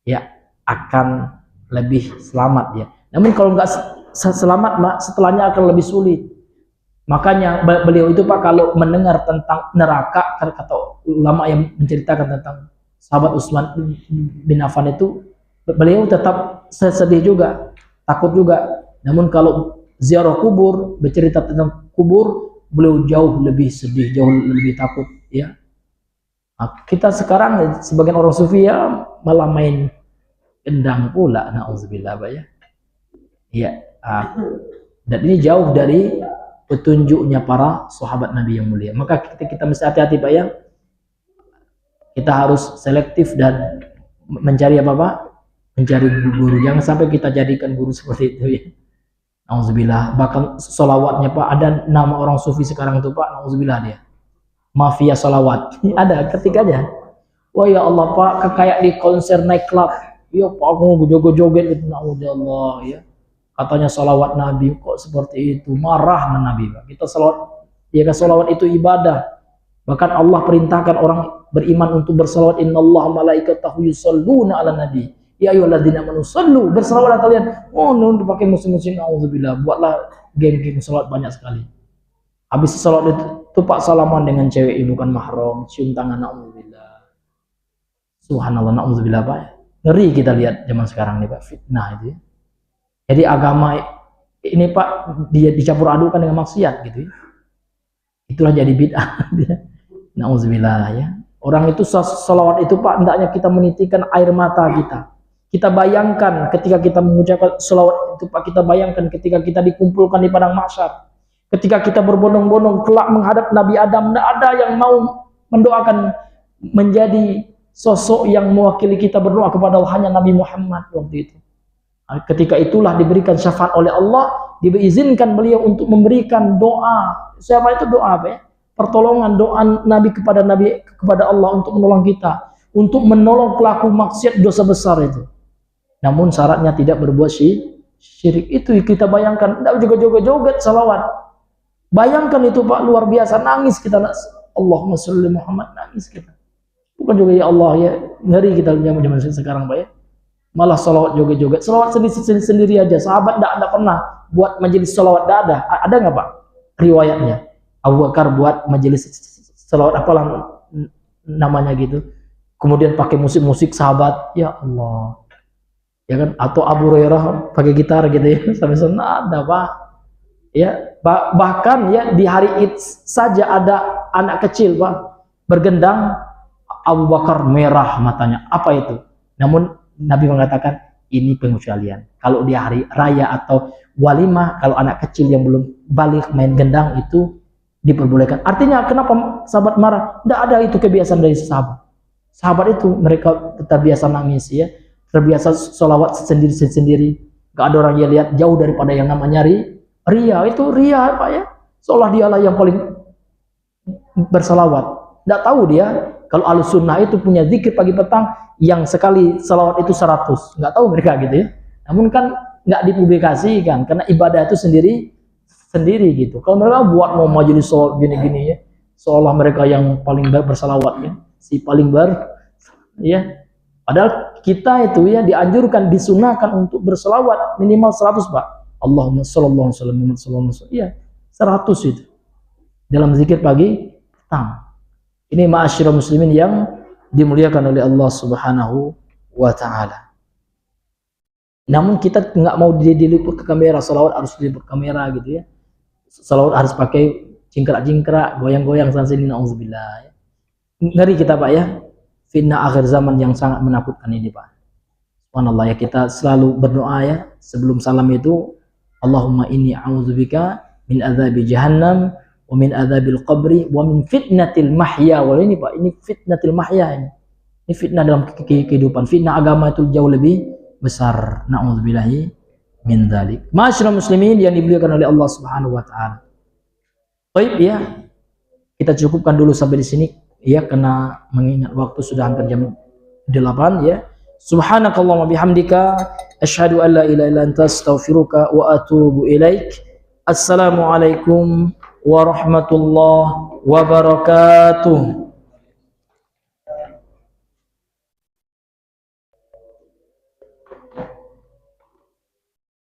ya akan lebih selamat dia. Namun kalau nggak selamat, setelahnya akan lebih sulit. Makanya beliau itu Pak kalau mendengar tentang neraka, kata ulama yang menceritakan tentang sahabat Utsman bin Affan itu, beliau tetap sedih juga, takut juga. Namun kalau ziarah kubur, bercerita tentang kubur, beliau jauh lebih sedih, jauh lebih takut ya. Nah, kita sekarang sebagian orang sufi ya malah main gendang pula, nauzubillah Pak ya. Ya, dan ini jauh dari petunjuknya para sahabat Nabi yang mulia. Maka kita mesti hati-hati Pak ya. Kita harus selektif dan mencari apa-apa, mencari guru. Jangan sampai kita jadikan guru seperti itu ya. Nauzubillah. Bahkan solawatnya Pak, ada nama orang sufi sekarang itu Pak, nauzubillah dia. Mafia solawat. Ada ketikanya. Wah ya Allah Pak, kayak di konser night club. Ya Pak, aku joget-joget gitu, nauzubillah ya. katanya salawat Nabi kok seperti itu, marah Nabi. Kita salawat, ya kan salawat itu ibadah. Bahkan Allah perintahkan orang beriman untuk bersalawat, innallaha malaikatahu yusholluna ala nabi ya ayyuhalladzina amanu shallu, bersalawat kalian. Oh, nun pakai musim-musim, auzubillah, buatlah geng-geng salawat banyak sekali. Habis salawat itu Pak salaman dengan cewek ibu kan mahram, cium tangan, auzubillah. Subhanallah, auzubillah Pak. Ngeri kita lihat zaman sekarang nih Pak, fitnah itu ya. Jadi agama ini Pak dia dicampur adukan dengan maksiat gitu ya. Itulah jadi bid'ah. Nauzubillah ya. Orang itu salawat itu Pak, hendaknya kita menitikan air mata kita. Kita bayangkan ketika kita mengucapkan salawat itu Pak, kita bayangkan ketika kita dikumpulkan di padang mahsyar. Ketika kita berbondong-bondong kelak menghadap Nabi Adam, tidak ada yang mau mendoakan menjadi sosok yang mewakili kita berdoa kepada Allah, hanya Nabi Muhammad waktu itu. Ketika itulah diberikan syafaat oleh Allah, diizinkan beliau untuk memberikan doa. Siapa itu doa apa ya? Pertolongan, doa Nabi kepada Allah untuk menolong kita, untuk menolong pelaku maksiat dosa besar itu. Namun syaratnya tidak berbuat syirik. Itu kita bayangkan, tidak juga joget-joget salawat. Bayangkan itu Pak, luar biasa, nangis kita, Allahumma sholli Muhammad, nangis kita. Bukan juga ya Allah ya, ngeri kita zaman sekarang Pak ya. Malah salawat joget-joget, salawat sendiri aja. Sahabat tidak pernah buat majelis salawat, tidak ada nggak Pak riwayatnya? Abu Bakar buat majelis salawat apalah namanya gitu, kemudian pakai musik-musik sahabat, ya Allah ya kan, atau Abu Hurairah pakai gitar gitu ya, sampai sana ada Pak ya. Bahkan ya di hari Id saja ada anak kecil Pak bergendang, Abu Bakar merah matanya, apa itu? Namun Nabi mengatakan ini pengecualian. Kalau di hari raya atau walimah, kalau anak kecil yang belum balik main gendang itu diperbolehkan. Artinya kenapa sahabat marah? Tidak ada itu kebiasaan dari sahabat. Sahabat itu mereka tetap biasa nangis ya, terbiasa sholawat sendiri-sendiri. Gak ada orang yang lihat, jauh daripada yang namanya ria. Itu ria Pak ya, seolah dialah yang paling bersalawat. Tidak tahu dia kalau Ahlus Sunnah itu punya zikir pagi petang yang sekali salawat itu 100. Nggak tahu mereka gitu ya. Namun kan nggak dipublikasikan karena ibadah itu sendiri gitu. Kalau mereka buat mau majelis salawat gini-gini ya, seolah mereka yang paling bersalawat ya, si paling ya. Padahal kita itu ya dianjurkan, disunahkan untuk bersalawat minimal 100 Pak. Allahumma shallallahu alaihi wasallam. Iya, 100 itu. Dalam zikir pagi petang. Ini ma'asyiral muslimin yang dimuliakan oleh Allah Subhanahu wa taala. Namun kita nggak mau diliput ke kamera, salawat harus diliput kamera gitu ya. Salawat harus pakai cingkrak-cingkrak, goyang-goyang sana sini, nauzubillah. Ngeri kita Pak ya. Fitnah akhir zaman yang sangat menakutkan ini Pak. Subhanallah ya, kita selalu berdoa ya sebelum salam itu, Allahumma inni a'udzubika min adzabi jahannam wa min adzabil qabri wa min fitnatil mahya wal, ini Pak, ini fitnatil mahya ini. Ini fitnah dalam kehidupan. Fitnah agama itu jauh lebih besar. Na'udzubillahi min dzalik. Ma'asyiral muslimin yang dimuliakan oleh Allah Subhanahu wa taala. Baik ya. Kita cukupkan dulu sampai di sini ya, karena mengingat waktu sudah hampir jam 8 ya. Subhanakallahumma bihamdika asyhadu an la ilaha illa anta astaghfiruka wa atubu ilaik. Assalamualaikum warahmatullahi wabarakatuh.